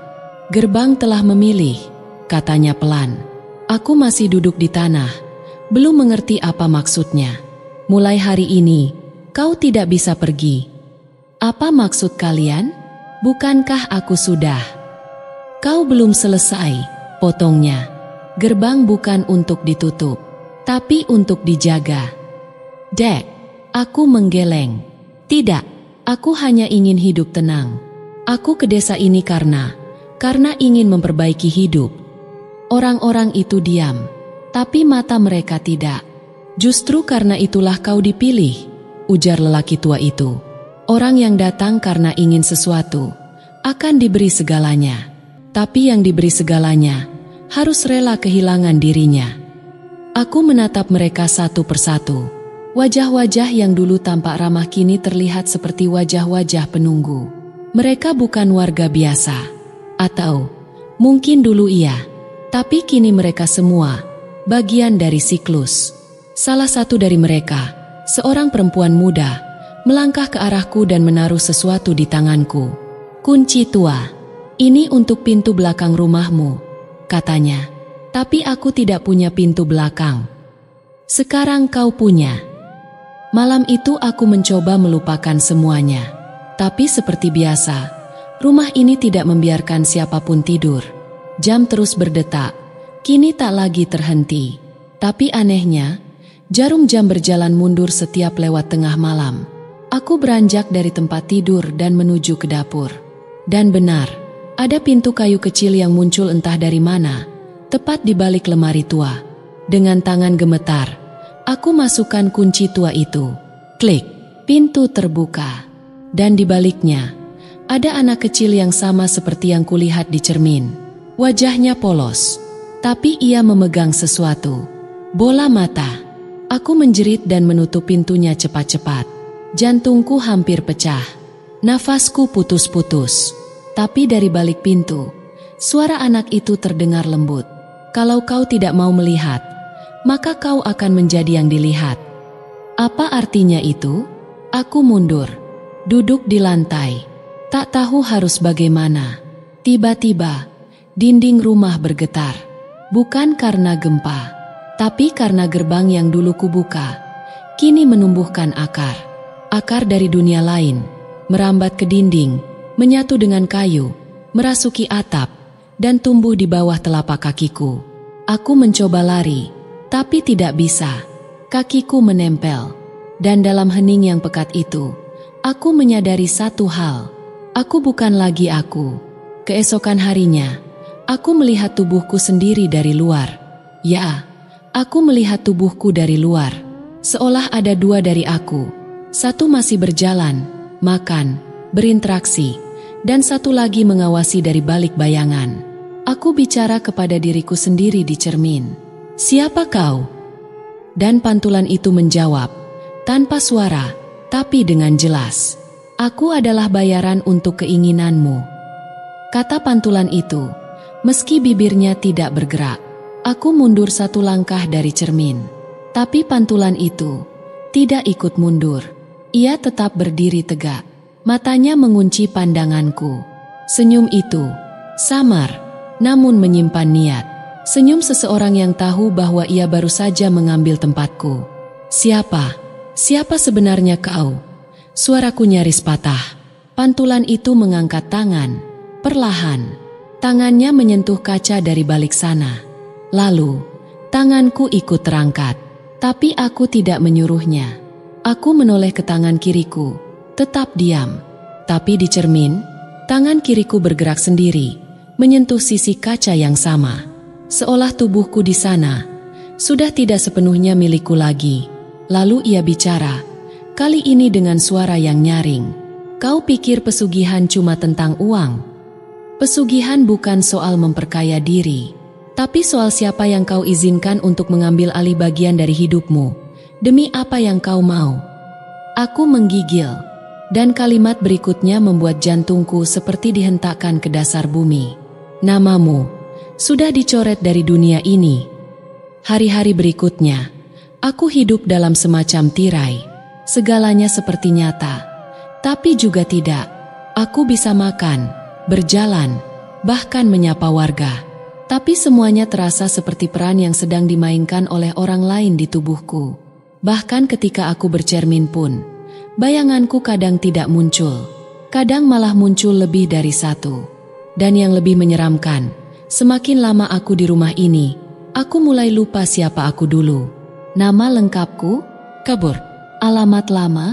A: "Gerbang telah memilih," katanya pelan. Aku masih duduk di tanah, belum mengerti apa maksudnya. "Mulai hari ini, kau tidak bisa pergi." "Apa maksud kalian? Bukankah aku sudah?" "Kau belum selesai," potongnya. "Gerbang bukan untuk ditutup, tapi untuk dijaga." "Dek," aku menggeleng. "Tidak, aku hanya ingin hidup tenang. Aku ke desa ini karena ingin memperbaiki hidup." Orang-orang itu diam, tapi mata mereka tidak. "Justru karena itulah kau dipilih," ujar lelaki tua itu. "Orang yang datang karena ingin sesuatu akan diberi segalanya, tapi yang diberi segalanya harus rela kehilangan dirinya." Aku menatap mereka satu persatu. Wajah-wajah yang dulu tampak ramah kini terlihat seperti wajah-wajah penunggu. Mereka bukan warga biasa. Atau mungkin dulu iya, tapi kini mereka semua bagian dari siklus. Salah satu dari mereka, seorang perempuan muda, melangkah ke arahku dan menaruh sesuatu di tanganku. "Kunci tua. Ini untuk pintu belakang rumahmu," katanya. "Tapi aku tidak punya pintu belakang. Sekarang kau punya." Malam itu aku mencoba melupakan semuanya. Tapi seperti biasa, rumah ini tidak membiarkan siapapun tidur. Jam terus berdetak, kini tak lagi terhenti. Tapi anehnya, jarum jam berjalan mundur setiap lewat tengah malam. Aku beranjak dari tempat tidur dan menuju ke dapur. Dan benar, ada pintu kayu kecil yang muncul entah dari mana, tepat di balik lemari tua. Dengan tangan gemetar, aku masukkan kunci tua itu. Klik, pintu terbuka. Dan di baliknya, ada anak kecil yang sama seperti yang kulihat di cermin. Wajahnya polos, tapi ia memegang sesuatu. Bola mata. Aku menjerit dan menutup pintunya cepat-cepat. Jantungku hampir pecah. Nafasku putus-putus. Tapi dari balik pintu, suara anak itu terdengar lembut. Kalau kau tidak mau melihat, maka kau akan menjadi yang dilihat. Apa artinya itu? Aku mundur, duduk di lantai. Tak tahu harus bagaimana. Tiba-tiba, dinding rumah bergetar. Bukan karena gempa, tapi karena gerbang yang dulu kubuka, kini menumbuhkan akar. Akar dari dunia lain, merambat ke dinding, menyatu dengan kayu, merasuki atap, dan tumbuh di bawah telapak kakiku. Aku mencoba lari, tapi tidak bisa. Kakiku menempel, dan dalam hening yang pekat itu, aku menyadari satu hal. Aku bukan lagi aku. Keesokan harinya, aku melihat tubuhku sendiri dari luar. Ya, aku melihat tubuhku dari luar. Seolah ada dua dari aku. Satu masih berjalan, makan, berinteraksi, dan satu lagi mengawasi dari balik bayangan. Aku bicara kepada diriku sendiri di cermin. Siapa kau? Dan pantulan itu menjawab, tanpa suara, tapi dengan jelas. Aku adalah bayaran untuk keinginanmu. Kata pantulan itu, meski bibirnya tidak bergerak. Aku mundur satu langkah dari cermin. Tapi pantulan itu tidak ikut mundur. Ia tetap berdiri tegak. Matanya mengunci pandanganku. Senyum itu samar, namun menyimpan niat. Senyum seseorang yang tahu bahwa ia baru saja mengambil tempatku. Siapa? Siapa sebenarnya kau? Suaraku nyaris patah. Pantulan itu mengangkat tangan, perlahan. Tangannya menyentuh kaca dari balik sana. Lalu, tanganku ikut terangkat. Tapi aku tidak menyuruhnya. Aku menoleh ke tangan kiriku. Tetap diam, tapi di cermin, tangan kiriku bergerak sendiri, menyentuh sisi kaca yang sama. Seolah tubuhku di sana sudah tidak sepenuhnya milikku lagi. Lalu ia bicara, kali ini dengan suara yang nyaring. Kau pikir pesugihan cuma tentang uang? Pesugihan bukan soal memperkaya diri, tapi soal siapa yang kau izinkan untuk mengambil alih bagian dari hidupmu, demi apa yang kau mau. Aku menggigil. Dan kalimat berikutnya membuat jantungku seperti dihentakkan ke dasar bumi. Namamu sudah dicoret dari dunia ini. Hari-hari berikutnya, aku hidup dalam semacam tirai. Segalanya seperti nyata, tapi juga tidak. Aku bisa makan, berjalan, bahkan menyapa warga. Tapi semuanya terasa seperti peran yang sedang dimainkan oleh orang lain di tubuhku. Bahkan ketika aku bercermin pun, bayanganku kadang tidak muncul, kadang malah muncul lebih dari satu. Dan yang lebih menyeramkan, semakin lama aku di rumah ini, aku mulai lupa siapa aku dulu. Nama lengkapku? Kabur. Alamat lama?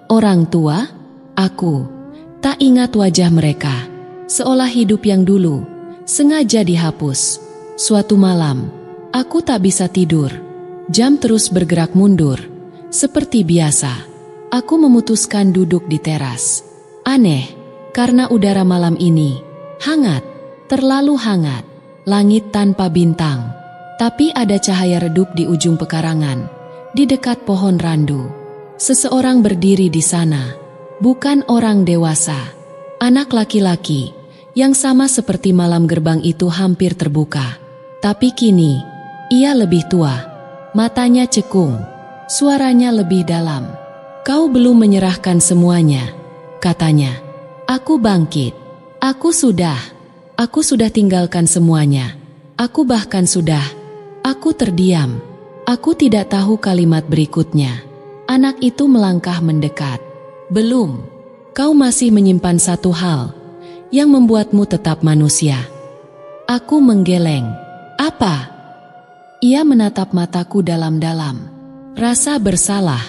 A: Orang tua? Aku tak ingat wajah mereka. Seolah hidup yang dulu sengaja dihapus. Suatu malam, aku tak bisa tidur. Jam terus bergerak mundur. Seperti biasa, aku memutuskan duduk di teras. Aneh, karena udara malam ini hangat, terlalu hangat. Langit tanpa bintang, tapi ada cahaya redup di ujung pekarangan, di dekat pohon randu. Seseorang berdiri di sana, bukan orang dewasa, anak laki-laki, yang sama seperti malam gerbang itu hampir terbuka. Tapi kini, ia lebih tua, matanya cekung, suaranya lebih dalam. Kau belum menyerahkan semuanya, katanya. Aku bangkit. Aku sudah tinggalkan semuanya. Aku terdiam. Aku tidak tahu kalimat berikutnya. Anak itu melangkah mendekat. Belum. Kau masih menyimpan satu hal yang membuatmu tetap manusia. Aku menggeleng. Apa? Ia menatap mataku dalam-dalam. Rasa bersalah.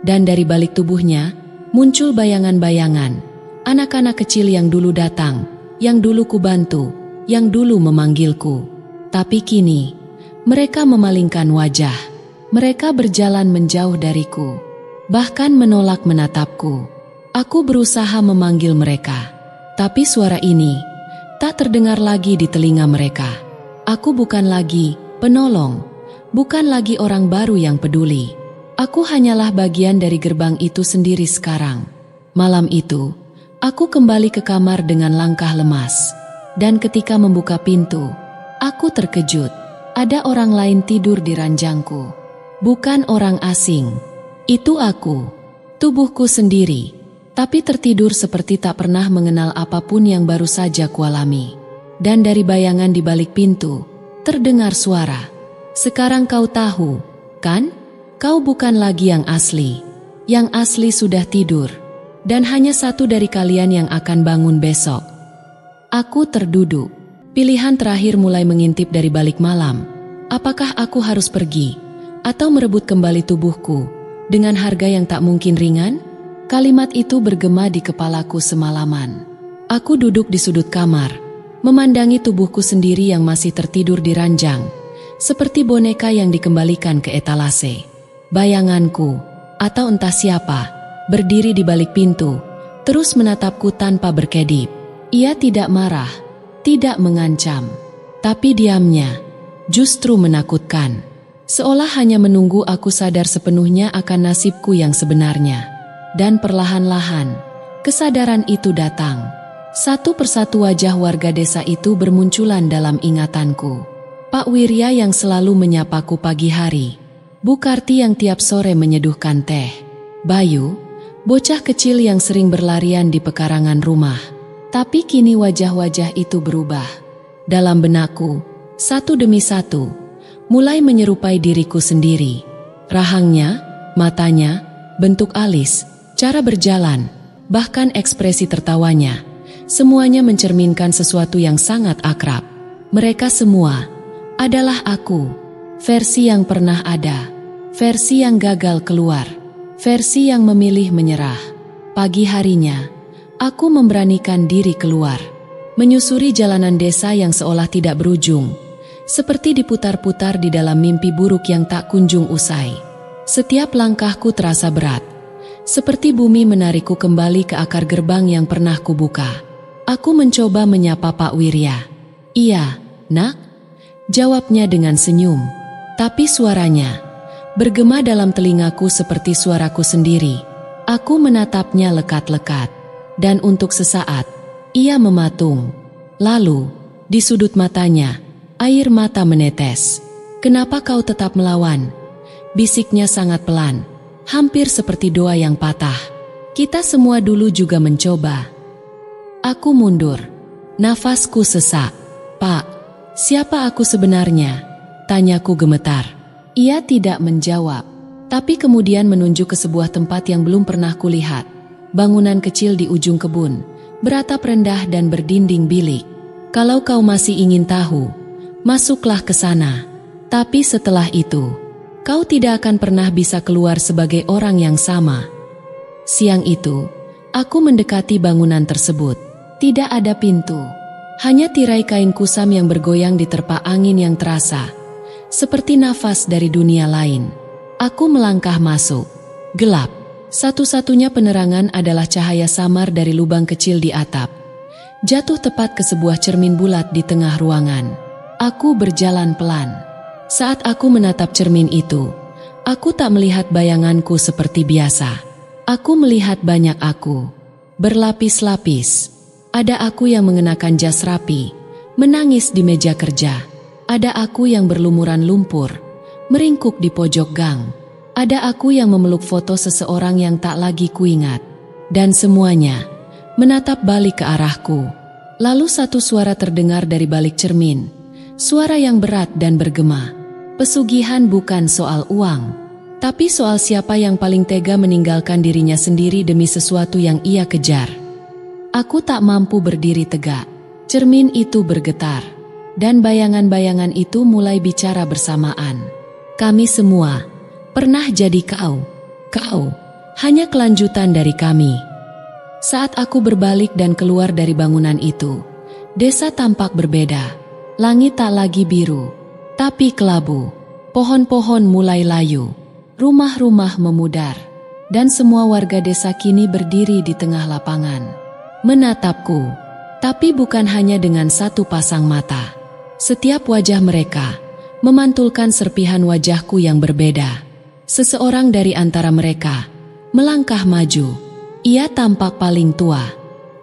A: Dan dari balik tubuhnya, muncul bayangan-bayangan. Anak-anak kecil yang dulu datang, yang dulu kubantu, yang dulu memanggilku. Tapi kini, mereka memalingkan wajah. Mereka berjalan menjauh dariku, bahkan menolak menatapku. Aku berusaha memanggil mereka, tapi suara ini tak terdengar lagi di telinga mereka. Aku bukan lagi penolong, bukan lagi orang baru yang peduli. Aku hanyalah bagian dari gerbang itu sendiri sekarang. Malam itu, aku kembali ke kamar dengan langkah lemas. Dan ketika membuka pintu, aku terkejut. Ada orang lain tidur di ranjangku. Bukan orang asing. Itu aku. Tubuhku sendiri. Tapi tertidur seperti tak pernah mengenal apapun yang baru saja kualami. Dan dari bayangan di balik pintu, terdengar suara. Sekarang kau tahu, kan? Kau bukan lagi yang asli. Yang asli sudah tidur. Dan hanya satu dari kalian yang akan bangun besok. Aku terduduk. Pilihan terakhir mulai mengintip dari balik malam. Apakah aku harus pergi? Atau merebut kembali tubuhku? Dengan harga yang tak mungkin ringan? Kalimat itu bergema di kepalaku semalaman. Aku duduk di sudut kamar. Memandangi tubuhku sendiri yang masih tertidur di ranjang. Seperti boneka yang dikembalikan ke etalase. Bayanganku, atau entah siapa, berdiri di balik pintu, terus menatapku tanpa berkedip. Ia tidak marah, tidak mengancam, tapi diamnya justru menakutkan. Seolah hanya menunggu aku sadar sepenuhnya akan nasibku yang sebenarnya. Dan perlahan-lahan, kesadaran itu datang. Satu persatu wajah warga desa itu bermunculan dalam ingatanku. Pak Wirya yang selalu menyapaku pagi hari. Bu Karti yang tiap sore menyeduhkan teh. Bayu, bocah kecil yang sering berlarian di pekarangan rumah. Tapi kini wajah-wajah itu berubah. Dalam benakku, satu demi satu, mulai menyerupai diriku sendiri. Rahangnya, matanya, bentuk alis, cara berjalan, bahkan ekspresi tertawanya. Semuanya mencerminkan sesuatu yang sangat akrab. Mereka semua adalah aku, versi yang pernah ada, versi yang gagal keluar, versi yang memilih menyerah. Pagi harinya, aku memberanikan diri keluar, menyusuri jalanan desa yang seolah tidak berujung, seperti diputar-putar di dalam mimpi buruk yang tak kunjung usai. Setiap langkahku terasa berat, seperti bumi menarikku kembali ke akar gerbang yang pernah kubuka. Aku mencoba menyapa Pak Wirya. "Iya, nak," jawabnya dengan senyum. Tapi suaranya bergema dalam telingaku seperti suaraku sendiri. Aku menatapnya lekat-lekat. Dan untuk sesaat, ia mematung. Lalu, di sudut matanya, air mata menetes. "Kenapa kau tetap melawan?" Bisiknya sangat pelan, hampir seperti doa yang patah. "Kita semua dulu juga mencoba." Aku mundur. Nafasku sesak. "Pak, siapa aku sebenarnya?" tanyaku gemetar. Ia tidak menjawab, tapi kemudian menunjuk ke sebuah tempat yang belum pernah kulihat. Bangunan kecil di ujung kebun, beratap rendah dan berdinding bilik. "Kalau kau masih ingin tahu, masuklah ke sana. Tapi setelah itu, kau tidak akan pernah bisa keluar sebagai orang yang sama." Siang itu, aku mendekati bangunan tersebut. Tidak ada pintu, hanya tirai kain kusam yang bergoyang diterpa angin yang terasa, seperti nafas dari dunia lain. Aku melangkah masuk. Gelap. Satu-satunya penerangan adalah cahaya samar dari lubang kecil di atap. Jatuh tepat ke sebuah cermin bulat di tengah ruangan. Aku berjalan pelan. Saat aku menatap cermin itu, aku tak melihat bayanganku seperti biasa. Aku melihat banyak aku, berlapis-lapis. Ada aku yang mengenakan jas rapi, menangis di meja kerja. Ada aku yang berlumuran lumpur, meringkuk di pojok gang. Ada aku yang memeluk foto seseorang yang tak lagi kuingat. Dan semuanya menatap balik ke arahku. Lalu satu suara terdengar dari balik cermin. Suara yang berat dan bergema. Pesugihan bukan soal uang, tapi soal siapa yang paling tega meninggalkan dirinya sendiri demi sesuatu yang ia kejar. Aku tak mampu berdiri tegak. Cermin itu bergetar, dan bayangan-bayangan itu mulai bicara bersamaan. "Kami semua pernah jadi kau. Kau hanya kelanjutan dari kami." Saat aku berbalik dan keluar dari bangunan itu, desa tampak berbeda. Langit tak lagi biru, tapi kelabu. Pohon-pohon mulai layu, rumah-rumah memudar, dan semua warga desa kini berdiri di tengah lapangan, menatapku. Tapi bukan hanya dengan satu pasang mata. Setiap wajah mereka memantulkan serpihan wajahku yang berbeda. Seseorang dari antara mereka melangkah maju. Ia tampak paling tua,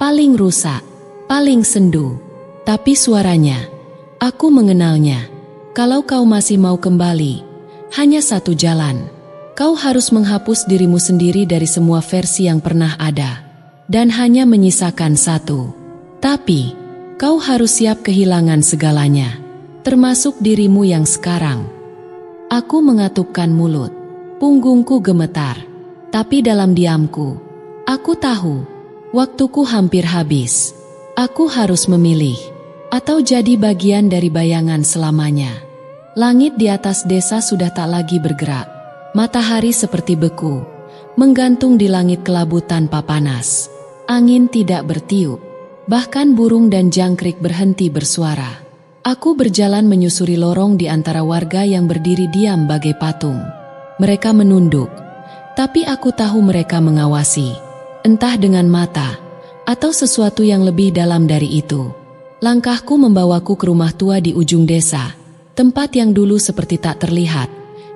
A: paling rusak, paling sendu. Tapi suaranya, aku mengenalnya. Kalau kau masih mau kembali, hanya satu jalan. Kau harus menghapus dirimu sendiri dari semua versi yang pernah ada. Dan hanya menyisakan satu. Tapi, kau harus siap kehilangan segalanya. Termasuk dirimu yang sekarang. Aku mengatupkan mulut. Punggungku gemetar. Tapi dalam diamku, aku tahu, waktuku hampir habis. Aku harus memilih, atau jadi bagian dari bayangan selamanya. Langit di atas desa sudah tak lagi bergerak. Matahari seperti beku, menggantung di langit kelabu tanpa panas. Angin tidak bertiup, bahkan burung dan jangkrik berhenti bersuara. Aku berjalan menyusuri lorong di antara warga yang berdiri diam bagai patung. Mereka menunduk, tapi aku tahu mereka mengawasi, entah dengan mata, atau sesuatu yang lebih dalam dari itu. Langkahku membawaku ke rumah tua di ujung desa, tempat yang dulu seperti tak terlihat,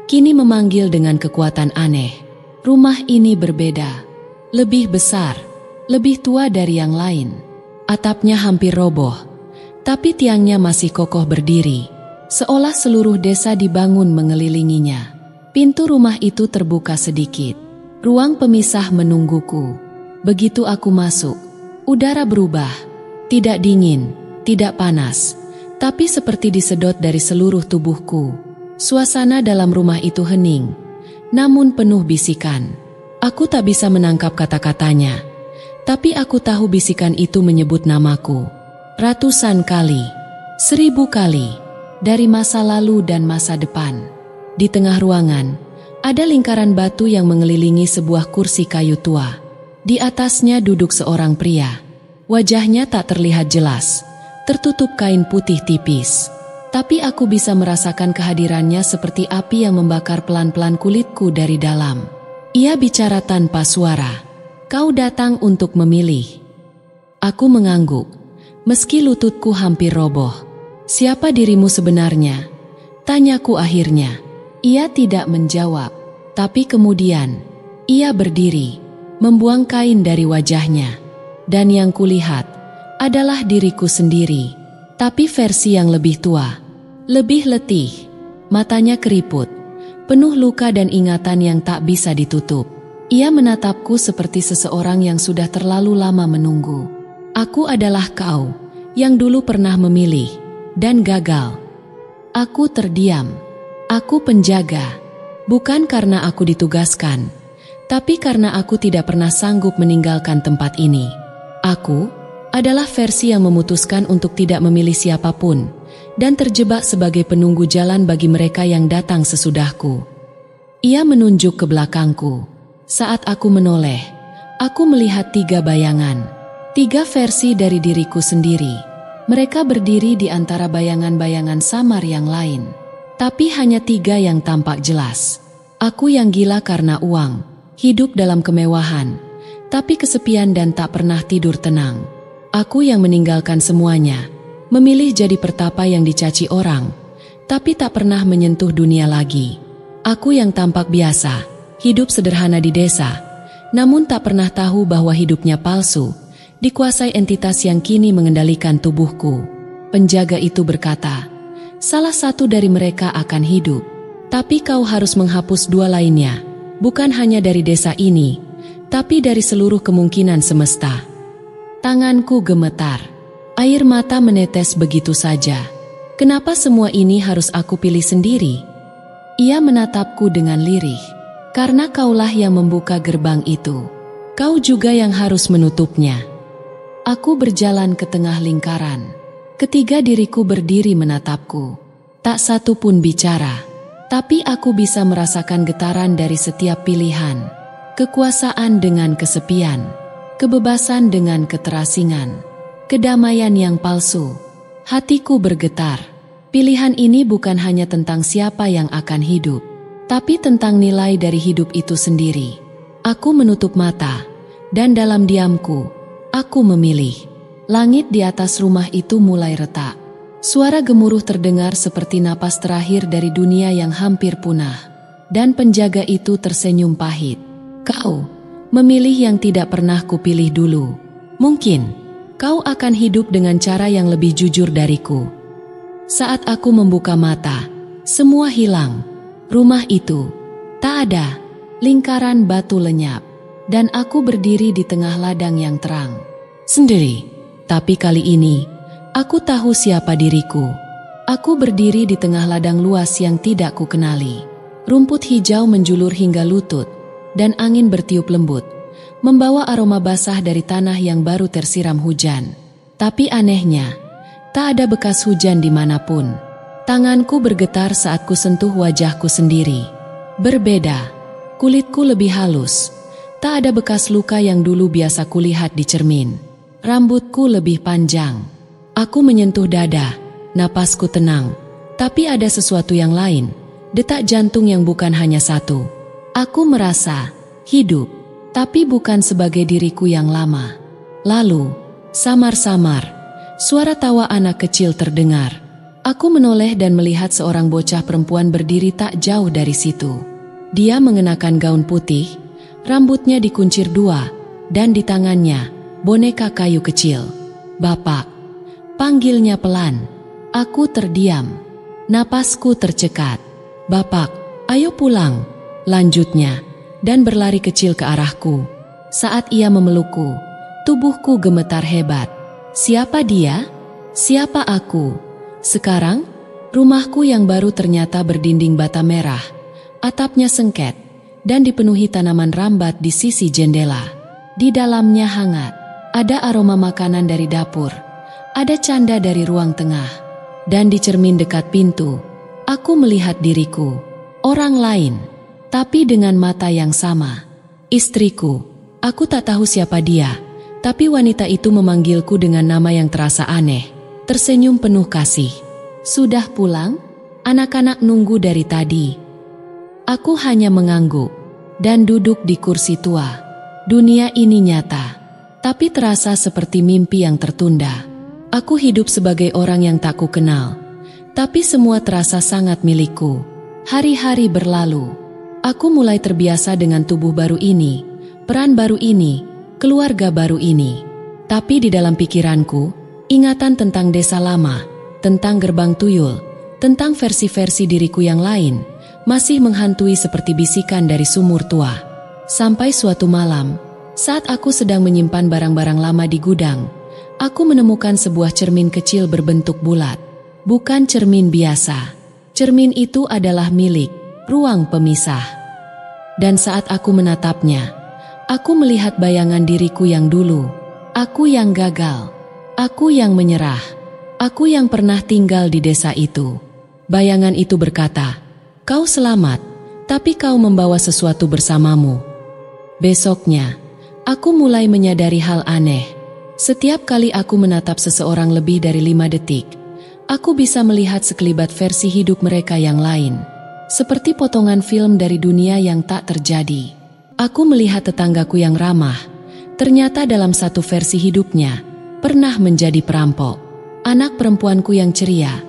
A: kini memanggil dengan kekuatan aneh. Rumah ini berbeda, lebih besar, lebih tua dari yang lain. Atapnya hampir roboh, tapi tiangnya masih kokoh berdiri, seolah seluruh desa dibangun mengelilinginya. Pintu rumah itu terbuka sedikit. Ruang pemisah menungguku. Begitu aku masuk, udara berubah. Tidak dingin, tidak panas, tapi seperti disedot dari seluruh tubuhku. Suasana dalam rumah itu hening, namun penuh bisikan. Aku tak bisa menangkap kata-katanya, tapi aku tahu bisikan itu menyebut namaku. Ratusan kali, 1000 kali, dari masa lalu dan masa depan. Di tengah ruangan, ada lingkaran batu yang mengelilingi sebuah kursi kayu tua. Di atasnya duduk seorang pria. Wajahnya tak terlihat jelas, tertutup kain putih tipis. Tapi aku bisa merasakan kehadirannya seperti api yang membakar pelan-pelan kulitku dari dalam. Ia bicara tanpa suara. Kau datang untuk memilih. Aku mengangguk, meski lututku hampir roboh. Siapa dirimu sebenarnya? Tanyaku akhirnya. Ia tidak menjawab, tapi kemudian ia berdiri, membuang kain dari wajahnya. Dan yang kulihat adalah diriku sendiri, tapi versi yang lebih tua, lebih letih. Matanya keriput, penuh luka dan ingatan yang tak bisa ditutup. Ia menatapku seperti seseorang yang sudah terlalu lama menunggu. Aku adalah kau, yang dulu pernah memilih, dan gagal. Aku terdiam. Aku penjaga, bukan karena aku ditugaskan, tapi karena aku tidak pernah sanggup meninggalkan tempat ini. Aku adalah versi yang memutuskan untuk tidak memilih siapapun, dan terjebak sebagai penunggu jalan bagi mereka yang datang sesudahku. Ia menunjuk ke belakangku. Saat aku menoleh, aku melihat 3 bayangan, 3 versi dari diriku sendiri. Mereka berdiri di antara bayangan-bayangan samar yang lain. Tapi hanya 3 yang tampak jelas. Aku yang gila karena uang, hidup dalam kemewahan, tapi kesepian dan tak pernah tidur tenang. Aku yang meninggalkan semuanya, memilih jadi pertapa yang dicaci orang, tapi tak pernah menyentuh dunia lagi. Aku yang tampak biasa, hidup sederhana di desa, namun tak pernah tahu bahwa hidupnya palsu, dikuasai entitas yang kini mengendalikan tubuhku. Penjaga itu berkata, salah satu dari mereka akan hidup, tapi kau harus menghapus 2 lainnya, bukan hanya dari desa ini, tapi dari seluruh kemungkinan semesta. Tanganku gemetar, air mata menetes begitu saja. Kenapa semua ini harus aku pilih sendiri? Ia menatapku dengan lirih, karena kaulah yang membuka gerbang itu. Kau juga yang harus menutupnya. Aku berjalan ke tengah lingkaran. Ketiga diriku berdiri menatapku. Tak satu pun bicara, tapi aku bisa merasakan getaran dari setiap pilihan. Kekuasaan dengan kesepian, kebebasan dengan keterasingan, kedamaian yang palsu. Hatiku bergetar. Pilihan ini bukan hanya tentang siapa yang akan hidup, tapi tentang nilai dari hidup itu sendiri. Aku menutup mata, dan dalam diamku, aku memilih. Langit di atas rumah itu mulai retak. Suara gemuruh terdengar seperti napas terakhir dari dunia yang hampir punah. dan penjaga itu tersenyum pahit. Kau memilih yang tidak pernah kupilih dulu. Mungkin kau akan hidup dengan cara yang lebih jujur dariku. Saat aku membuka mata, semua hilang. Rumah itu tak ada, lingkaran batu lenyap, dan aku berdiri di tengah ladang yang terang. Sendiri, tapi kali ini aku tahu siapa diriku. Aku berdiri di tengah ladang luas yang tidak kukenali. Rumput hijau menjulur hingga lutut, dan angin bertiup lembut, membawa aroma basah dari tanah yang baru tersiram hujan. Tapi anehnya, tak ada bekas hujan dimanapun. Tanganku bergetar saat ku sentuh wajahku sendiri. Berbeda, kulitku lebih halus. Tak ada bekas luka yang dulu biasa kulihat di cermin. Rambutku lebih panjang. Aku menyentuh dada, napasku tenang. Tapi ada sesuatu yang lain, detak jantung yang bukan hanya satu. Aku merasa hidup, tapi bukan sebagai diriku yang lama. Lalu, samar-samar, suara tawa anak kecil terdengar. Aku menoleh dan melihat seorang bocah perempuan berdiri tak jauh dari situ. Dia mengenakan gaun putih, rambutnya dikuncir dua, dan di tangannya boneka kayu kecil. "Bapak," panggilnya pelan. Aku terdiam, napasku tercekat. "Bapak, ayo pulang," lanjutnya, dan berlari kecil ke arahku. Saat ia memelukku, tubuhku gemetar hebat. Siapa dia? Siapa aku? Sekarang, rumahku yang baru ternyata berdinding bata merah, atapnya sengket, dan dipenuhi tanaman rambat di sisi jendela. Di dalamnya hangat, ada aroma makanan dari dapur, ada canda dari ruang tengah, dan di cermin dekat pintu, aku melihat diriku, orang lain, tapi dengan mata yang sama. Istriku. Aku tak tahu siapa dia, tapi wanita itu memanggilku dengan nama yang terasa aneh, tersenyum penuh kasih. "Sudah pulang? Anak-anak nunggu dari tadi." Aku hanya mengangguk dan duduk di kursi tua. Dunia ini nyata, tapi terasa seperti mimpi yang tertunda. Aku hidup sebagai orang yang tak kukenal, tapi semua terasa sangat milikku. Hari-hari berlalu. Aku mulai terbiasa dengan tubuh baru ini, peran baru ini, keluarga baru ini. Tapi di dalam pikiranku, ingatan tentang desa lama, tentang gerbang tuyul, tentang versi-versi diriku yang lain, masih menghantui seperti bisikan dari sumur tua. Sampai suatu malam, saat aku sedang menyimpan barang-barang lama di gudang, aku menemukan sebuah cermin kecil berbentuk bulat. Bukan cermin biasa. Cermin itu adalah milik ruang pemisah. Dan saat aku menatapnya, aku melihat bayangan diriku yang dulu. Aku yang gagal. Aku yang menyerah. Aku yang pernah tinggal di desa itu. Bayangan itu berkata, "Kau selamat, tapi kau membawa sesuatu bersamamu." Besoknya, aku mulai menyadari hal aneh. Setiap kali aku menatap seseorang lebih dari 5 detik, aku bisa melihat sekelibat versi hidup mereka yang lain. Seperti potongan film dari dunia yang tak terjadi. Aku melihat tetanggaku yang ramah, ternyata dalam satu versi hidupnya, pernah menjadi perampok. Anak perempuanku yang ceria,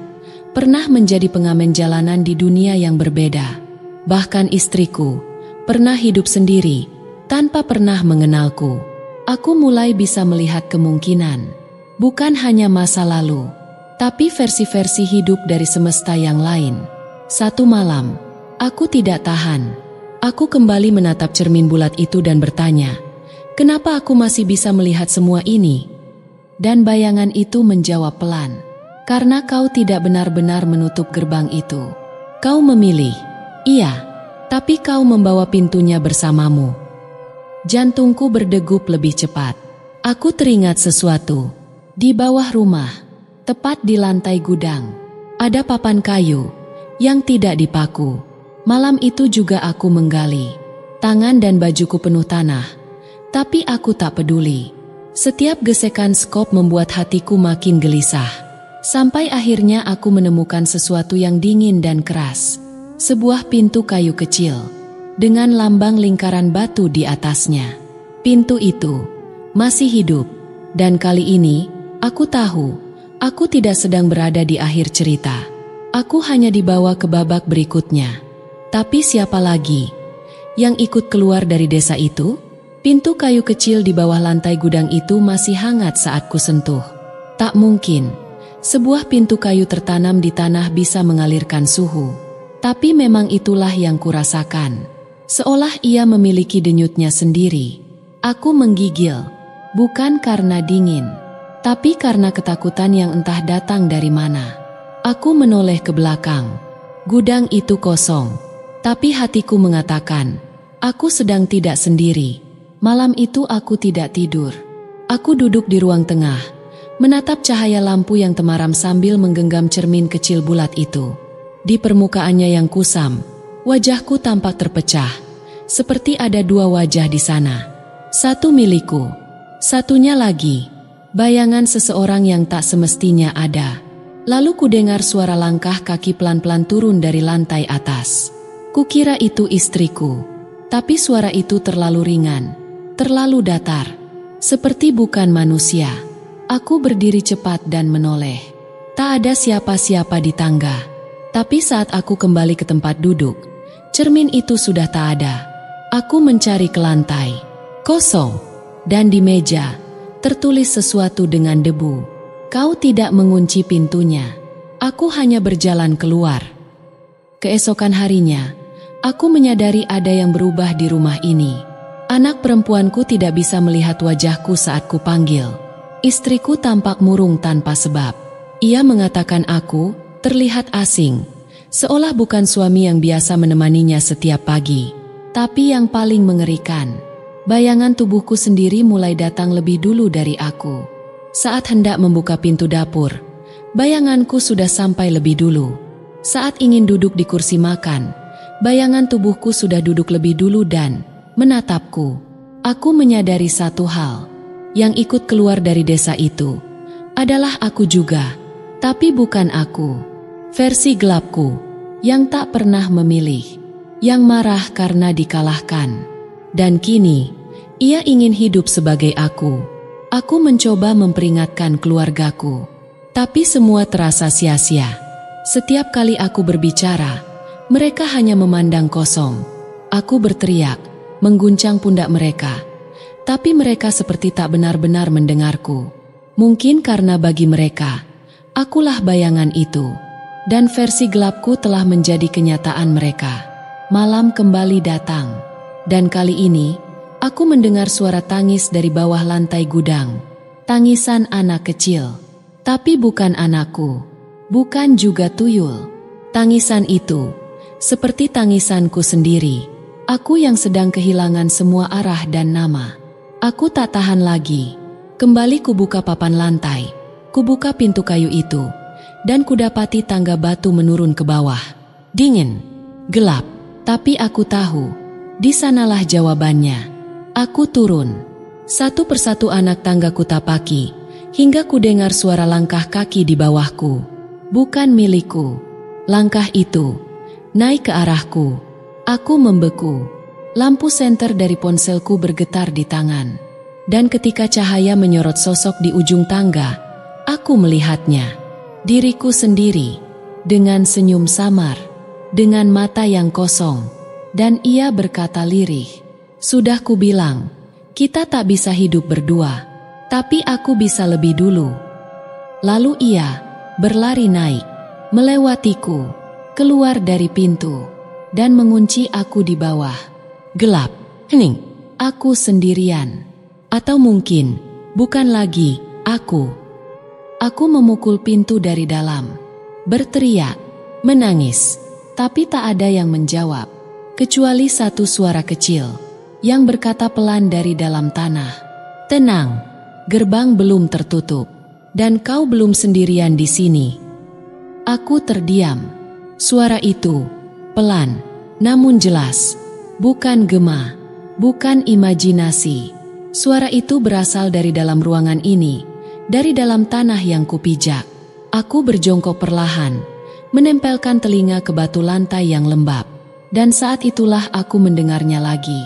A: pernah menjadi pengamen jalanan di dunia yang berbeda. Bahkan istriku, pernah hidup sendiri, tanpa pernah mengenalku. Aku mulai bisa melihat kemungkinan, bukan hanya masa lalu, tapi versi-versi hidup dari semesta yang lain. Satu malam, aku tidak tahan. Aku kembali menatap cermin bulat itu dan bertanya, "Kenapa aku masih bisa melihat semua ini?" Dan bayangan itu menjawab pelan, "Karena kau tidak benar-benar menutup gerbang itu. Kau memilih, iya, tapi kau membawa pintunya bersamamu." Jantungku berdegup lebih cepat. Aku teringat sesuatu. Di bawah rumah, tepat di lantai gudang, ada papan kayu yang tidak dipaku. Malam itu juga aku menggali. Tangan dan bajuku penuh tanah, tapi aku tak peduli. Setiap gesekan skop membuat hatiku makin gelisah. Sampai akhirnya aku menemukan sesuatu yang dingin dan keras. Sebuah pintu kayu kecil, dengan lambang lingkaran batu di atasnya. Pintu itu masih hidup, dan kali ini aku tahu, aku tidak sedang berada di akhir cerita. Aku hanya dibawa ke babak berikutnya. Tapi siapa lagi yang ikut keluar dari desa itu? Pintu kayu kecil di bawah lantai gudang itu masih hangat saat kusentuh. Tak mungkin, sebuah pintu kayu tertanam di tanah bisa mengalirkan suhu. Tapi memang itulah yang kurasakan. Seolah ia memiliki denyutnya sendiri. Aku menggigil, bukan karena dingin, tapi karena ketakutan yang entah datang dari mana. Aku menoleh ke belakang. Gudang itu kosong, tapi hatiku mengatakan, aku sedang tidak sendiri. Malam itu aku tidak tidur. Aku duduk di ruang tengah, menatap cahaya lampu yang temaram sambil menggenggam cermin kecil bulat itu. Di permukaannya yang kusam, wajahku tampak terpecah, seperti ada dua wajah di sana. Satu milikku, satunya lagi, bayangan seseorang yang tak semestinya ada. Lalu kudengar suara langkah kaki pelan-pelan turun dari lantai atas. Kukira itu istriku, tapi suara itu terlalu ringan, terlalu datar, seperti bukan manusia. Aku berdiri cepat dan menoleh. Tak ada siapa-siapa di tangga. Tapi saat aku kembali ke tempat duduk, cermin itu sudah tak ada. Aku mencari ke lantai, kosong, dan di meja tertulis sesuatu dengan debu. Kau tidak mengunci pintunya. Aku hanya berjalan keluar. Keesokan harinya, aku menyadari ada yang berubah di rumah ini. Anak perempuanku tidak bisa melihat wajahku saat kupanggil. Istriku tampak murung tanpa sebab. Ia mengatakan aku terlihat asing, seolah bukan suami yang biasa menemaninya setiap pagi. Tapi yang paling mengerikan, bayangan tubuhku sendiri mulai datang lebih dulu dari aku. Saat hendak membuka pintu dapur, bayanganku sudah sampai lebih dulu. Saat ingin duduk di kursi makan, bayangan tubuhku sudah duduk lebih dulu dan menatapku. Aku menyadari satu hal, yang ikut keluar dari desa itu adalah aku juga, tapi bukan aku. Versi gelapku, yang tak pernah memilih, yang marah karena dikalahkan. Dan kini, ia ingin hidup sebagai aku. Aku mencoba memperingatkan keluargaku, tapi semua terasa sia-sia. Setiap kali aku berbicara, mereka hanya memandang kosong. Aku berteriak, mengguncang pundak mereka, tapi mereka seperti tak benar-benar mendengarku. Mungkin karena bagi mereka, akulah bayangan itu, dan versi gelapku telah menjadi kenyataan mereka. Malam kembali datang, dan kali ini, aku mendengar suara tangis dari bawah lantai gudang. Tangisan anak kecil. Tapi bukan anakku. Bukan juga tuyul. Tangisan itu, seperti tangisanku sendiri. Aku yang sedang kehilangan semua arah dan nama. Aku tak tahan lagi. Kembali kubuka papan lantai. Kubuka pintu kayu itu. Dan kudapati tangga batu menurun ke bawah. Dingin. Gelap. Tapi aku tahu. Di sanalah jawabannya. Aku turun. Satu persatu anak tangga kutapaki, hingga kudengar suara langkah kaki di bawahku. Bukan milikku. Langkah itu naik ke arahku. Aku membeku. Lampu senter dari ponselku bergetar di tangan. Dan ketika cahaya menyorot sosok di ujung tangga, aku melihatnya. Diriku sendiri, dengan senyum samar, dengan mata yang kosong, dan ia berkata lirih, "Sudah kubilang, kita tak bisa hidup berdua, tapi aku bisa lebih dulu." Lalu ia berlari naik, melewatiku, keluar dari pintu, dan mengunci aku di bawah. Gelap, hening, aku sendirian. Atau mungkin, bukan lagi, aku. Aku memukul pintu dari dalam, berteriak, menangis, tapi tak ada yang menjawab, kecuali satu suara kecil yang berkata pelan dari dalam tanah, "Tenang, gerbang belum tertutup, dan kau belum sendirian di sini." Aku terdiam. Suara itu, pelan, namun jelas, bukan gema, bukan imajinasi. Suara itu berasal dari dalam ruangan ini, dari dalam tanah yang kupijak. Aku berjongkok perlahan, menempelkan telinga ke batu lantai yang lembab, dan saat itulah aku mendengarnya lagi.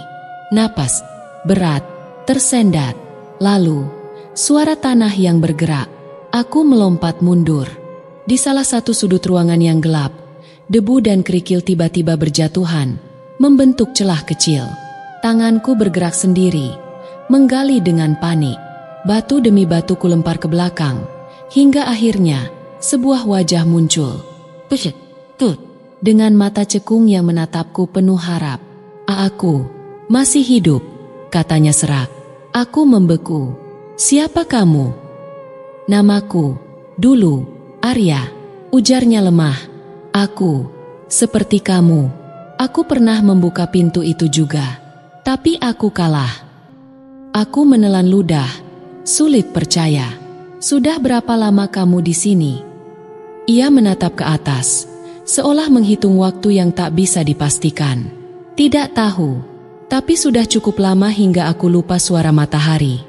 A: Napas berat, tersendat, lalu suara tanah yang bergerak. Aku melompat mundur. Di salah satu sudut ruangan yang gelap, Debu dan kerikil tiba-tiba berjatuhan, membentuk celah kecil. Tanganku bergerak sendiri, menggali dengan panik. Batu demi batu kulempar ke belakang, hingga akhirnya sebuah wajah muncul. Puset, tut, dengan mata cekung yang menatapku penuh harap. Aku masih hidup, katanya serak. Aku membeku. Siapa kamu? Namaku, dulu, Arya, ujarnya lemah. Aku, seperti kamu. Aku pernah membuka pintu itu juga. Tapi aku kalah. Aku menelan ludah, sulit percaya. Sudah berapa lama kamu di sini? Ia menatap ke atas, seolah menghitung waktu yang tak bisa dipastikan. Tidak tahu, tapi sudah cukup lama hingga aku lupa suara matahari.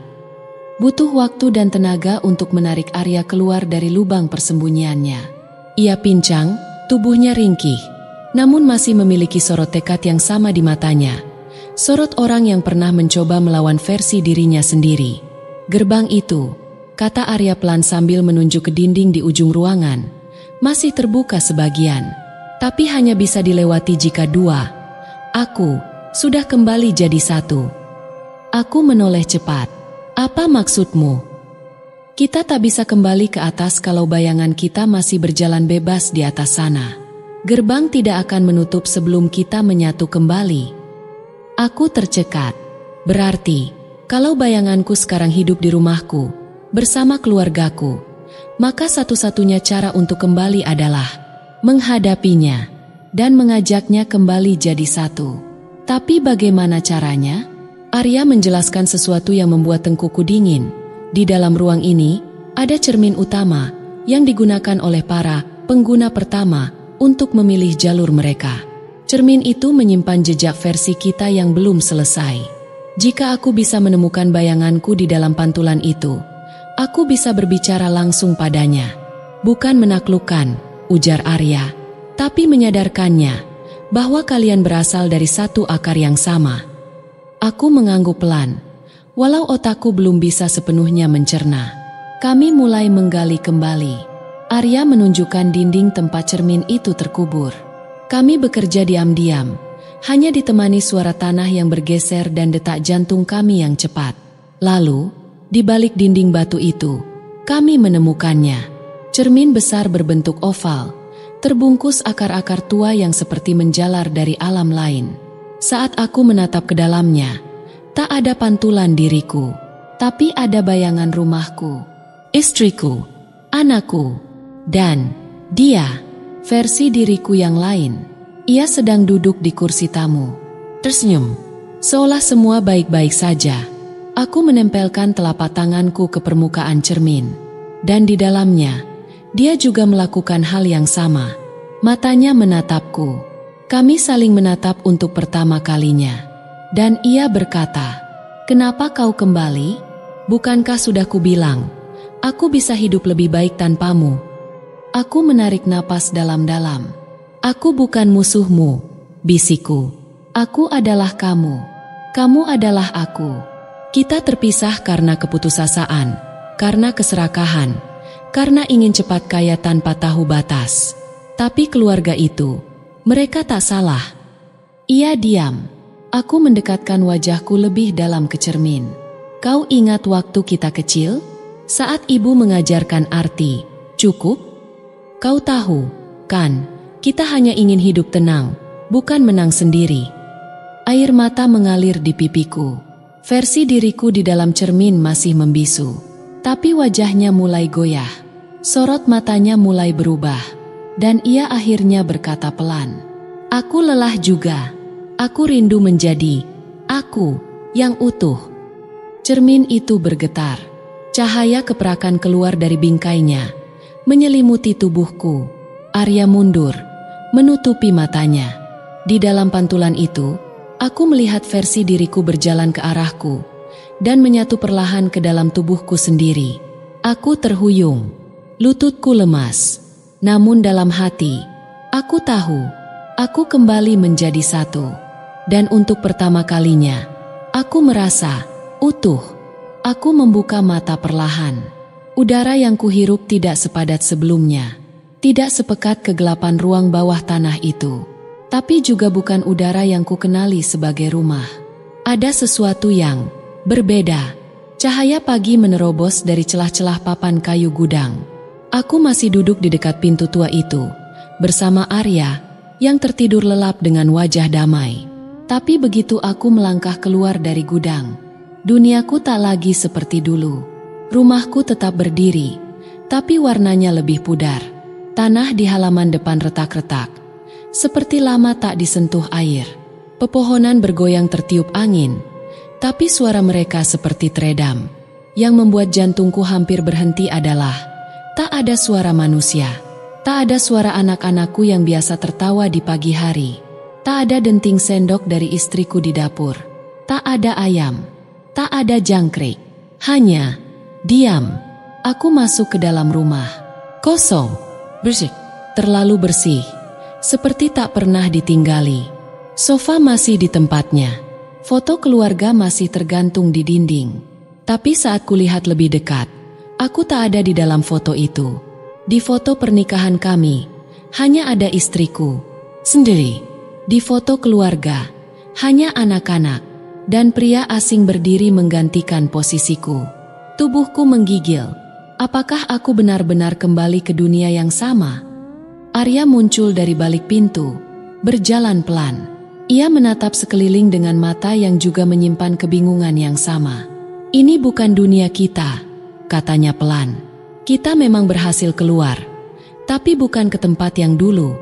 A: Butuh waktu dan tenaga untuk menarik Arya keluar dari lubang persembunyiannya. Ia pincang, tubuhnya ringkih, namun masih memiliki sorot tekad yang sama di matanya. Sorot orang yang pernah mencoba melawan versi dirinya sendiri. Gerbang itu, kata Arya pelan sambil menunjuk ke dinding di ujung ruangan, masih terbuka sebagian, tapi hanya bisa dilewati jika dua. Aku sudah kembali jadi satu. Aku menoleh cepat. Apa maksudmu? Kita tak bisa kembali ke atas kalau bayangan kita masih berjalan bebas di atas sana. Gerbang tidak akan menutup sebelum kita menyatu kembali. Aku tercekat. Berarti, kalau bayanganku sekarang hidup di rumahku, bersama keluargaku, maka satu-satunya cara untuk kembali adalah menghadapinya dan mengajaknya kembali jadi satu. Tapi bagaimana caranya? Arya menjelaskan sesuatu yang membuat tengkuku dingin. Di dalam ruang ini, ada cermin utama yang digunakan oleh para pengguna pertama untuk memilih jalur mereka. Cermin itu menyimpan jejak versi kita yang belum selesai. Jika aku bisa menemukan bayanganku di dalam pantulan itu, aku bisa berbicara langsung padanya. Bukan menaklukkan, ujar Arya, tapi menyadarkannya bahwa kalian berasal dari satu akar yang sama. Aku mengangguk pelan, walau otakku belum bisa sepenuhnya mencerna. Kami mulai menggali kembali. Arya menunjukkan dinding tempat cermin itu terkubur. Kami bekerja diam-diam, hanya ditemani suara tanah yang bergeser dan detak jantung kami yang cepat. Lalu, di balik dinding batu itu, kami menemukannya. Cermin besar berbentuk oval, terbungkus akar-akar tua yang seperti menjalar dari alam lain. Saat aku menatap ke dalamnya, tak ada pantulan diriku, tapi ada bayangan rumahku, istriku, anakku, dan dia. Versi diriku yang lain. Ia sedang duduk di kursi tamu, tersenyum, seolah semua baik-baik saja. Aku menempelkan telapak tanganku ke permukaan cermin, dan di dalamnya, dia juga melakukan hal yang sama. Matanya menatapku. Kami saling menatap untuk pertama kalinya. Dan ia berkata, "Kenapa kau kembali? Bukankah sudah kubilang, aku bisa hidup lebih baik tanpamu?" Aku menarik napas dalam-dalam. Aku bukan musuhmu, bisikku. Aku adalah kamu. Kamu adalah aku. Kita terpisah karena keputusasaan, karena keserakahan, karena ingin cepat kaya tanpa tahu batas. Tapi keluarga itu, mereka tak salah. Ia diam. Aku mendekatkan wajahku lebih dalam ke cermin. Kau ingat waktu kita kecil? Saat ibu mengajarkan arti, cukup? Kau tahu, kan, kita hanya ingin hidup tenang, bukan menang sendiri. Air mata mengalir di pipiku. Versi diriku di dalam cermin masih membisu, tapi wajahnya mulai goyah. Sorot matanya mulai berubah, dan ia akhirnya berkata pelan, "Aku lelah juga. Aku rindu menjadi aku yang utuh." Cermin itu bergetar. Cahaya keperakan keluar dari bingkainya, menyelimuti tubuhku. Arya mundur, menutupi matanya. Di dalam pantulan itu, aku melihat versi diriku berjalan ke arahku dan menyatu perlahan ke dalam tubuhku sendiri. Aku terhuyung, lututku lemas. Namun dalam hati, aku tahu, aku kembali menjadi satu. Dan untuk pertama kalinya, aku merasa utuh. Aku membuka mata perlahan. Udara yang kuhirup tidak sepadat sebelumnya. tidak sepekat kegelapan ruang bawah tanah itu. Tapi juga bukan udara yang kukenali sebagai rumah. Ada sesuatu yang berbeda. Cahaya pagi menerobos dari celah-celah papan kayu gudang. Aku masih duduk di dekat pintu tua itu, bersama Arya, yang tertidur lelap dengan wajah damai. Tapi begitu aku melangkah keluar dari gudang, duniaku tak lagi seperti dulu. Rumahku tetap berdiri, tapi warnanya lebih pudar. Tanah di halaman depan retak-retak, seperti lama tak disentuh air. Pepohonan bergoyang tertiup angin, tapi suara mereka seperti teredam. Yang membuat jantungku hampir berhenti adalah tak ada suara manusia. Tak ada suara anak-anakku yang biasa tertawa di pagi hari. Tak ada denting sendok dari istriku di dapur. Tak ada ayam. Tak ada jangkrik. Hanya diam. Aku masuk ke dalam rumah. Kosong. Bersih. Terlalu bersih. Seperti tak pernah ditinggali. Sofa masih di tempatnya. Foto keluarga masih tergantung di dinding. Tapi saat kulihat lebih dekat, aku tak ada di dalam foto itu. Di foto pernikahan kami, hanya ada istriku sendiri. Di foto keluarga, hanya anak-anak dan pria asing berdiri menggantikan posisiku. Tubuhku menggigil. Apakah aku benar-benar kembali ke dunia yang sama? Arya muncul dari balik pintu, berjalan pelan. Ia menatap sekeliling dengan mata yang juga menyimpan kebingungan yang sama. Ini bukan dunia kita, katanya pelan. Kita memang berhasil keluar, tapi bukan ke tempat yang dulu.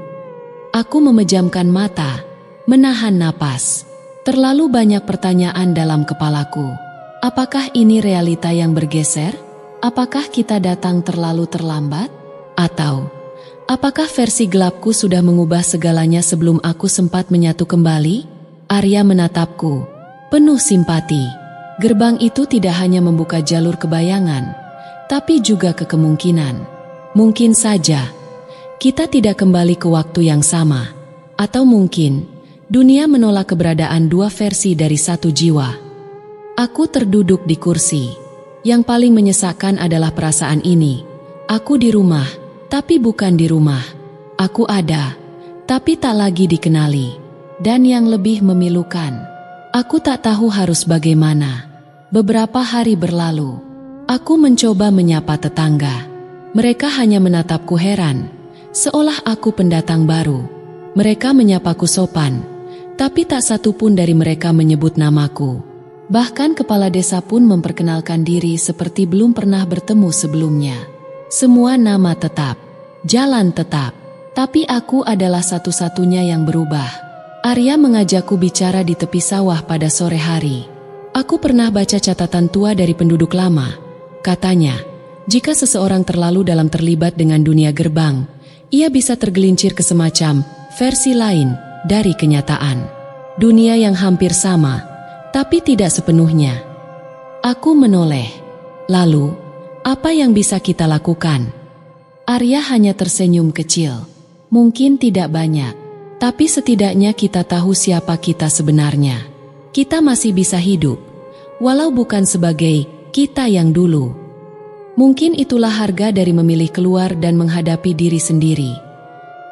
A: Aku memejamkan mata, menahan napas. Terlalu banyak pertanyaan dalam kepalaku. Apakah ini realita yang bergeser? Apakah kita datang terlalu terlambat? Atau apakah versi gelapku sudah mengubah segalanya sebelum aku sempat menyatu kembali? Arya menatapku, penuh simpati. Gerbang itu tidak hanya membuka jalur kebayangan, tapi juga ke kemungkinan. Mungkin saja kita tidak kembali ke waktu yang sama. Atau mungkin dunia menolak keberadaan dua versi dari satu jiwa. Aku terduduk di kursi. Yang paling menyesakkan adalah perasaan ini. Aku di rumah, tapi bukan di rumah. Aku ada, tapi tak lagi dikenali. Dan yang lebih memilukan, aku tak tahu harus bagaimana. Beberapa hari berlalu. Aku mencoba menyapa tetangga. Mereka hanya menatapku heran, seolah aku pendatang baru. Mereka menyapaku sopan, tapi tak satu pun dari mereka menyebut namaku. Bahkan kepala desa pun memperkenalkan diri seperti belum pernah bertemu sebelumnya. Semua nama tetap, jalan tetap, tapi aku adalah satu-satunya yang berubah. Arya mengajakku bicara di tepi sawah pada sore hari. Aku pernah baca catatan tua dari penduduk lama. Katanya, jika seseorang terlalu dalam terlibat dengan dunia gerbang, ia bisa tergelincir ke semacam versi lain dari kenyataan. Dunia yang hampir sama, tapi tidak sepenuhnya. Aku menoleh. Lalu, apa yang bisa kita lakukan? Arya hanya tersenyum kecil. Mungkin tidak banyak, tapi setidaknya kita tahu siapa kita sebenarnya. Kita masih bisa hidup, walau bukan sebagai kita yang dulu. Mungkin itulah harga dari memilih keluar dan menghadapi diri sendiri.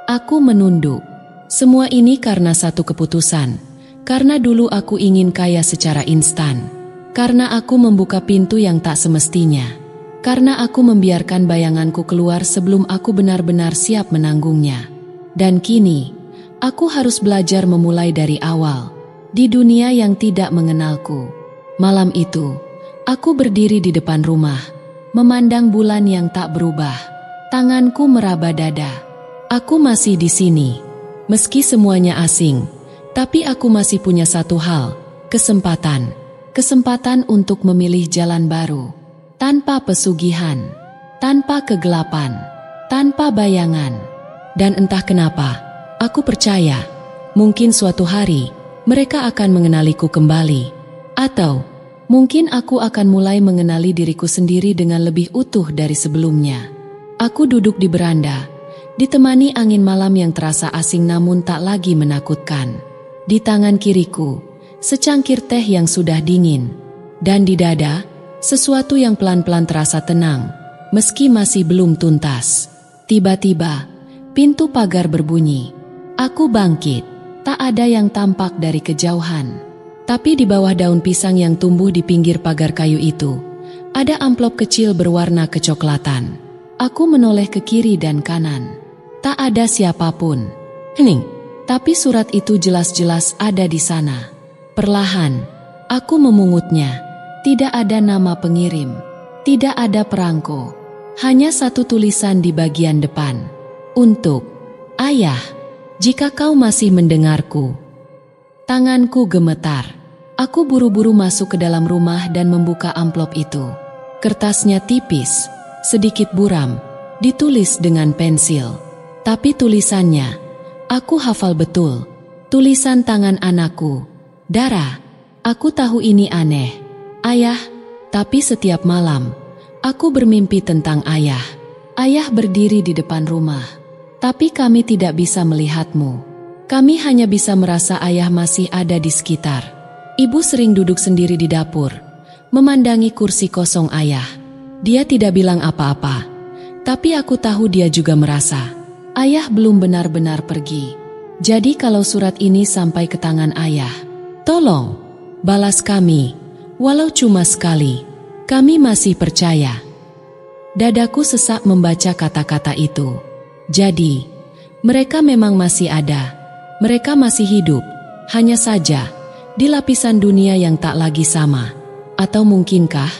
A: Aku menunduk. Semua ini karena satu keputusan. Karena dulu aku ingin kaya secara instan. Karena aku membuka pintu yang tak semestinya. Karena aku membiarkan bayanganku keluar sebelum aku benar-benar siap menanggungnya. Dan kini, aku harus belajar memulai dari awal. Di dunia yang tidak mengenalku. Malam itu, aku berdiri di depan rumah, memandang bulan yang tak berubah. Tanganku meraba dada. Aku masih di sini. Meski semuanya asing, tapi aku masih punya satu hal, kesempatan. Kesempatan untuk memilih jalan baru. Tanpa pesugihan, tanpa kegelapan, tanpa bayangan. Dan entah kenapa, aku percaya, mungkin suatu hari, mereka akan mengenaliku kembali. Atau, mungkin aku akan mulai mengenali diriku sendiri dengan lebih utuh dari sebelumnya. Aku duduk di beranda, ditemani angin malam yang terasa asing namun tak lagi menakutkan. Di tangan kiriku, secangkir teh yang sudah dingin. Dan di dada, sesuatu yang pelan-pelan terasa tenang, meski masih belum tuntas. Tiba-tiba, Pintu pagar berbunyi. Aku bangkit. Tak ada yang tampak dari kejauhan. Tapi di bawah daun pisang yang tumbuh di pinggir pagar kayu itu, ada amplop kecil berwarna kecoklatan. Aku menoleh ke kiri dan kanan. Tak ada siapapun. Hening. Tapi surat itu jelas-jelas ada di sana. Perlahan, aku memungutnya. Tidak ada nama pengirim. Tidak ada perangko. Hanya satu tulisan di bagian depan. Untuk Ayah, jika kau masih mendengarku. Tanganku gemetar. Aku buru-buru masuk ke dalam rumah dan membuka amplop itu. Kertasnya tipis, sedikit buram, ditulis dengan pensil. Tapi tulisannya, aku hafal betul. Tulisan tangan anakku. Dara, aku tahu ini aneh, Ayah, tapi setiap malam, aku bermimpi tentang Ayah. Ayah berdiri di depan rumah, tapi kami tidak bisa melihatmu. Kami hanya bisa merasa Ayah masih ada di sekitar. Ibu sering duduk sendiri di dapur, memandangi kursi kosong Ayah. Dia tidak bilang apa-apa, tapi aku tahu dia juga merasa Ayah belum benar-benar pergi. Jadi kalau surat ini sampai ke tangan Ayah, tolong, balas kami, walau cuma sekali. Kami masih percaya. Dadaku sesak membaca kata-kata itu. Jadi, mereka memang masih ada. Mereka masih hidup, hanya saja di lapisan dunia yang tak lagi sama. Atau mungkinkah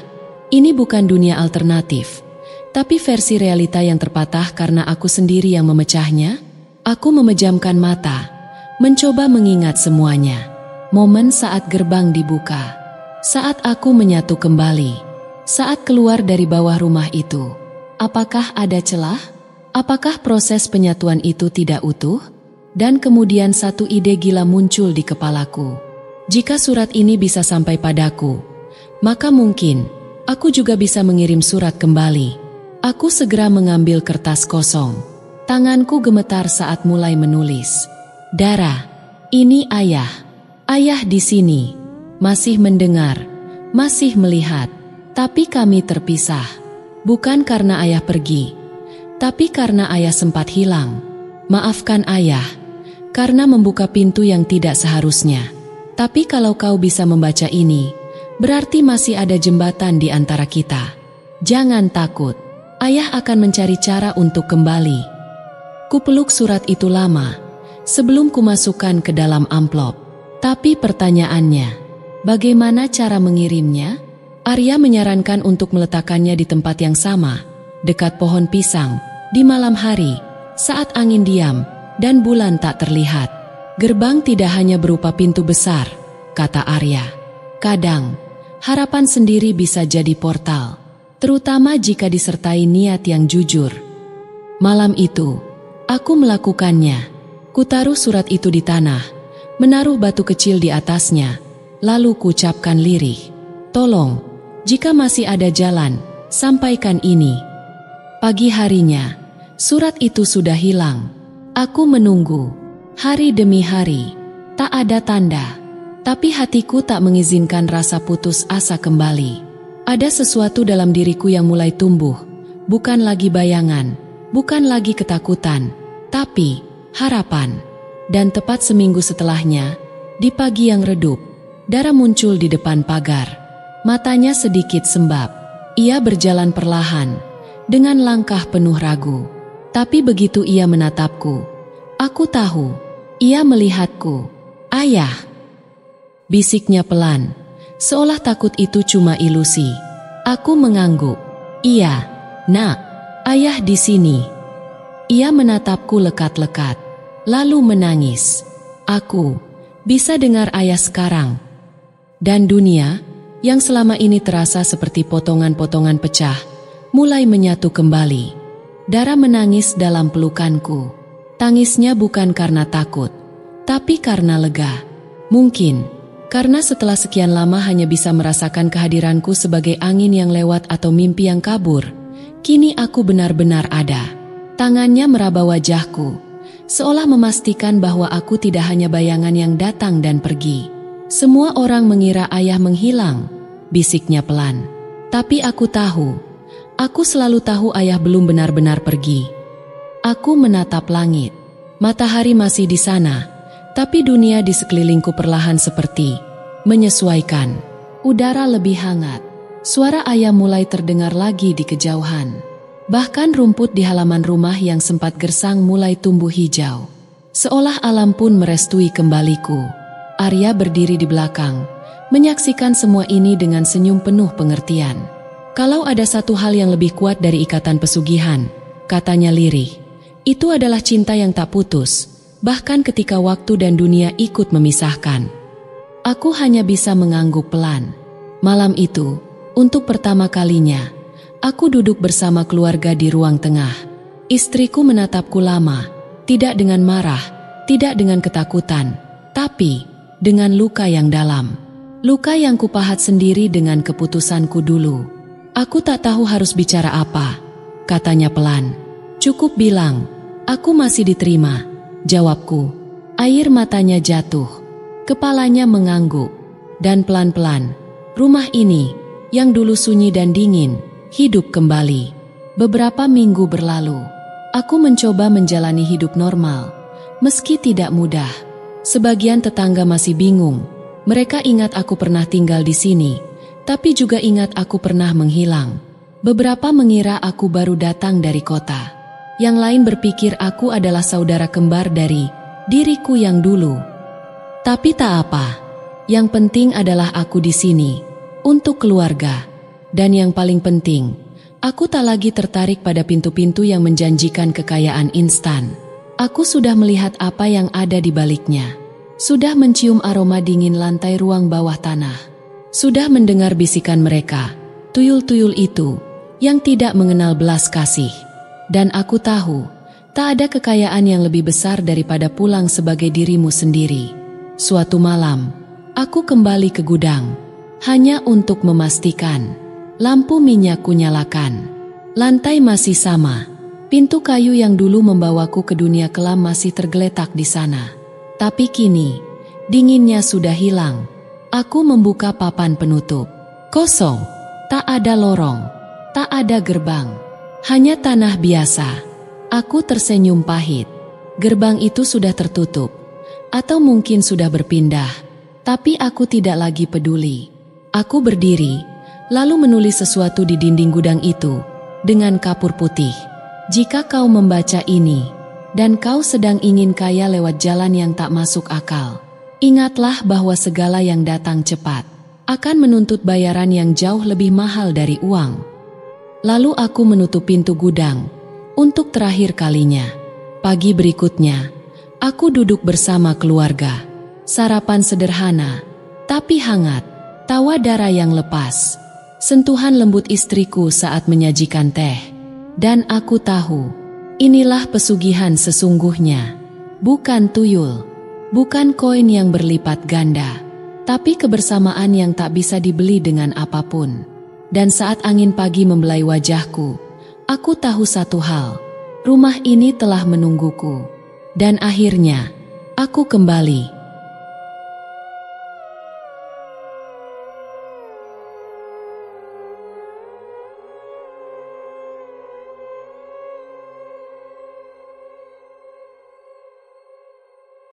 A: ini bukan dunia alternatif, tapi versi realita yang terpatah karena aku sendiri yang memecahnya? Aku memejamkan mata, mencoba mengingat semuanya. Momen saat gerbang dibuka, saat aku menyatu kembali, saat keluar dari bawah rumah itu. Apakah ada celah? Apakah proses penyatuan itu tidak utuh? Dan kemudian satu ide gila muncul di kepalaku. Jika surat ini bisa sampai padaku, maka mungkin aku juga bisa mengirim surat kembali. Aku segera mengambil kertas kosong. Tanganku gemetar saat mulai menulis. Dara, ini Ayah. Ayah di sini. Masih mendengar, masih melihat. Tapi kami terpisah. Bukan karena Ayah pergi, tapi karena Ayah sempat hilang. Maafkan Ayah, karena membuka pintu yang tidak seharusnya. Tapi kalau kau bisa membaca ini, berarti masih ada jembatan di antara kita. Jangan takut, Ayah akan mencari cara untuk kembali. Kupeluk surat itu lama, sebelum kumasukkan ke dalam amplop. Tapi pertanyaannya, bagaimana cara mengirimnya? Arya menyarankan untuk meletakkannya di tempat yang sama, dekat pohon pisang, di malam hari, saat angin diam dan bulan tak terlihat. Gerbang tidak hanya berupa pintu besar, kata Arya. Kadang, harapan sendiri bisa jadi portal, terutama jika disertai niat yang jujur. Malam itu, aku melakukannya. Kutaruh surat itu di tanah, menaruh batu kecil di atasnya, lalu kuucapkan lirih. Tolong, jika masih ada jalan, sampaikan ini. Pagi harinya, surat itu sudah hilang. Aku menunggu, hari demi hari. Tak ada tanda, tapi hatiku tak mengizinkan rasa putus asa kembali. Ada sesuatu dalam diriku yang mulai tumbuh, bukan lagi bayangan, bukan lagi ketakutan, tapi harapan. Dan tepat seminggu setelahnya, di pagi yang redup, Dara muncul di depan pagar. Matanya sedikit sembab. Ia berjalan perlahan, dengan langkah penuh ragu. Tapi begitu ia menatapku, aku tahu, ia melihatku. Ayah, bisiknya pelan, seolah takut itu cuma ilusi. Aku mengangguk. Iya, nak, Ayah di sini. Ia menatapku lekat-lekat, lalu menangis. Aku bisa dengar Ayah sekarang. Dan dunia yang selama ini terasa seperti potongan-potongan pecah, mulai menyatu kembali. Dara menangis dalam pelukanku. Tangisnya bukan karena takut, tapi karena lega. Mungkin karena setelah sekian lama hanya bisa merasakan kehadiranku sebagai angin yang lewat atau mimpi yang kabur, kini aku benar-benar ada. Tangannya meraba wajahku, seolah memastikan bahwa aku tidak hanya bayangan yang datang dan pergi. Semua orang mengira Ayah menghilang, bisiknya pelan. Tapi aku tahu, aku selalu tahu Ayah belum benar-benar pergi. Aku menatap langit. Matahari masih di sana, tapi dunia di sekelilingku perlahan seperti menyesuaikan. Udara lebih hangat. Suara ayam mulai terdengar lagi di kejauhan. Bahkan rumput di halaman rumah yang sempat gersang mulai tumbuh hijau. Seolah alam pun merestui kembaliku. Arya berdiri di belakang, menyaksikan semua ini dengan senyum penuh pengertian. Kalau ada satu hal yang lebih kuat dari ikatan pesugihan, katanya lirih, itu adalah cinta yang tak putus, bahkan ketika waktu dan dunia ikut memisahkan. Aku hanya bisa mengangguk pelan. Malam itu, untuk pertama kalinya, aku duduk bersama keluarga di ruang tengah. Istriku menatapku lama, tidak dengan marah, tidak dengan ketakutan, tapi dengan luka yang dalam. Luka yang kupahat sendiri dengan keputusanku dulu. Aku tak tahu harus bicara apa, katanya pelan. Cukup bilang, aku masih diterima, jawabku. Air matanya jatuh, kepalanya mengangguk, dan pelan-pelan, rumah ini, yang dulu sunyi dan dingin, hidup kembali. Beberapa minggu berlalu, aku mencoba menjalani hidup normal, meski tidak mudah. Sebagian tetangga masih bingung, mereka ingat aku pernah tinggal di sini, tapi juga ingat aku pernah menghilang. Beberapa mengira aku baru datang dari kota. Yang lain berpikir aku adalah saudara kembar dari diriku yang dulu. Tapi tak apa. Yang penting adalah aku di sini untuk keluarga. Dan yang paling penting, aku tak lagi tertarik pada pintu-pintu yang menjanjikan kekayaan instan. Aku sudah melihat apa yang ada di baliknya. Sudah mencium aroma dingin lantai ruang bawah tanah. Sudah mendengar bisikan mereka, tuyul-tuyul itu, yang tidak mengenal belas kasih. Dan aku tahu, tak ada kekayaan yang lebih besar daripada pulang sebagai dirimu sendiri. Suatu malam, aku kembali ke gudang, hanya untuk memastikan. Lampu minyak kunyalakan. Lantai masih sama. Pintu kayu yang dulu membawaku ke dunia kelam masih tergeletak di sana. Tapi kini, dinginnya sudah hilang. Aku membuka papan penutup. Kosong. Tak ada lorong. Tak ada gerbang. Hanya tanah biasa. Aku tersenyum pahit. Gerbang itu sudah tertutup. Atau mungkin sudah berpindah. Tapi aku tidak lagi peduli. Aku berdiri, lalu menulis sesuatu di dinding gudang itu, dengan kapur putih. Jika kau membaca ini, dan kau sedang ingin kaya lewat jalan yang tak masuk akal, ingatlah bahwa segala yang datang cepat, akan menuntut bayaran yang jauh lebih mahal dari uang. Lalu aku menutup pintu gudang, untuk terakhir kalinya. Pagi berikutnya, aku duduk bersama keluarga. Sarapan sederhana, tapi hangat. Tawa darah yang lepas. Sentuhan lembut istriku saat menyajikan teh. Dan aku tahu, inilah pesugihan sesungguhnya. Bukan tuyul, bukan koin yang berlipat ganda, tapi kebersamaan yang tak bisa dibeli dengan apapun. Dan saat angin pagi membelai wajahku, aku tahu satu hal, rumah ini telah menungguku. Dan akhirnya, aku kembali.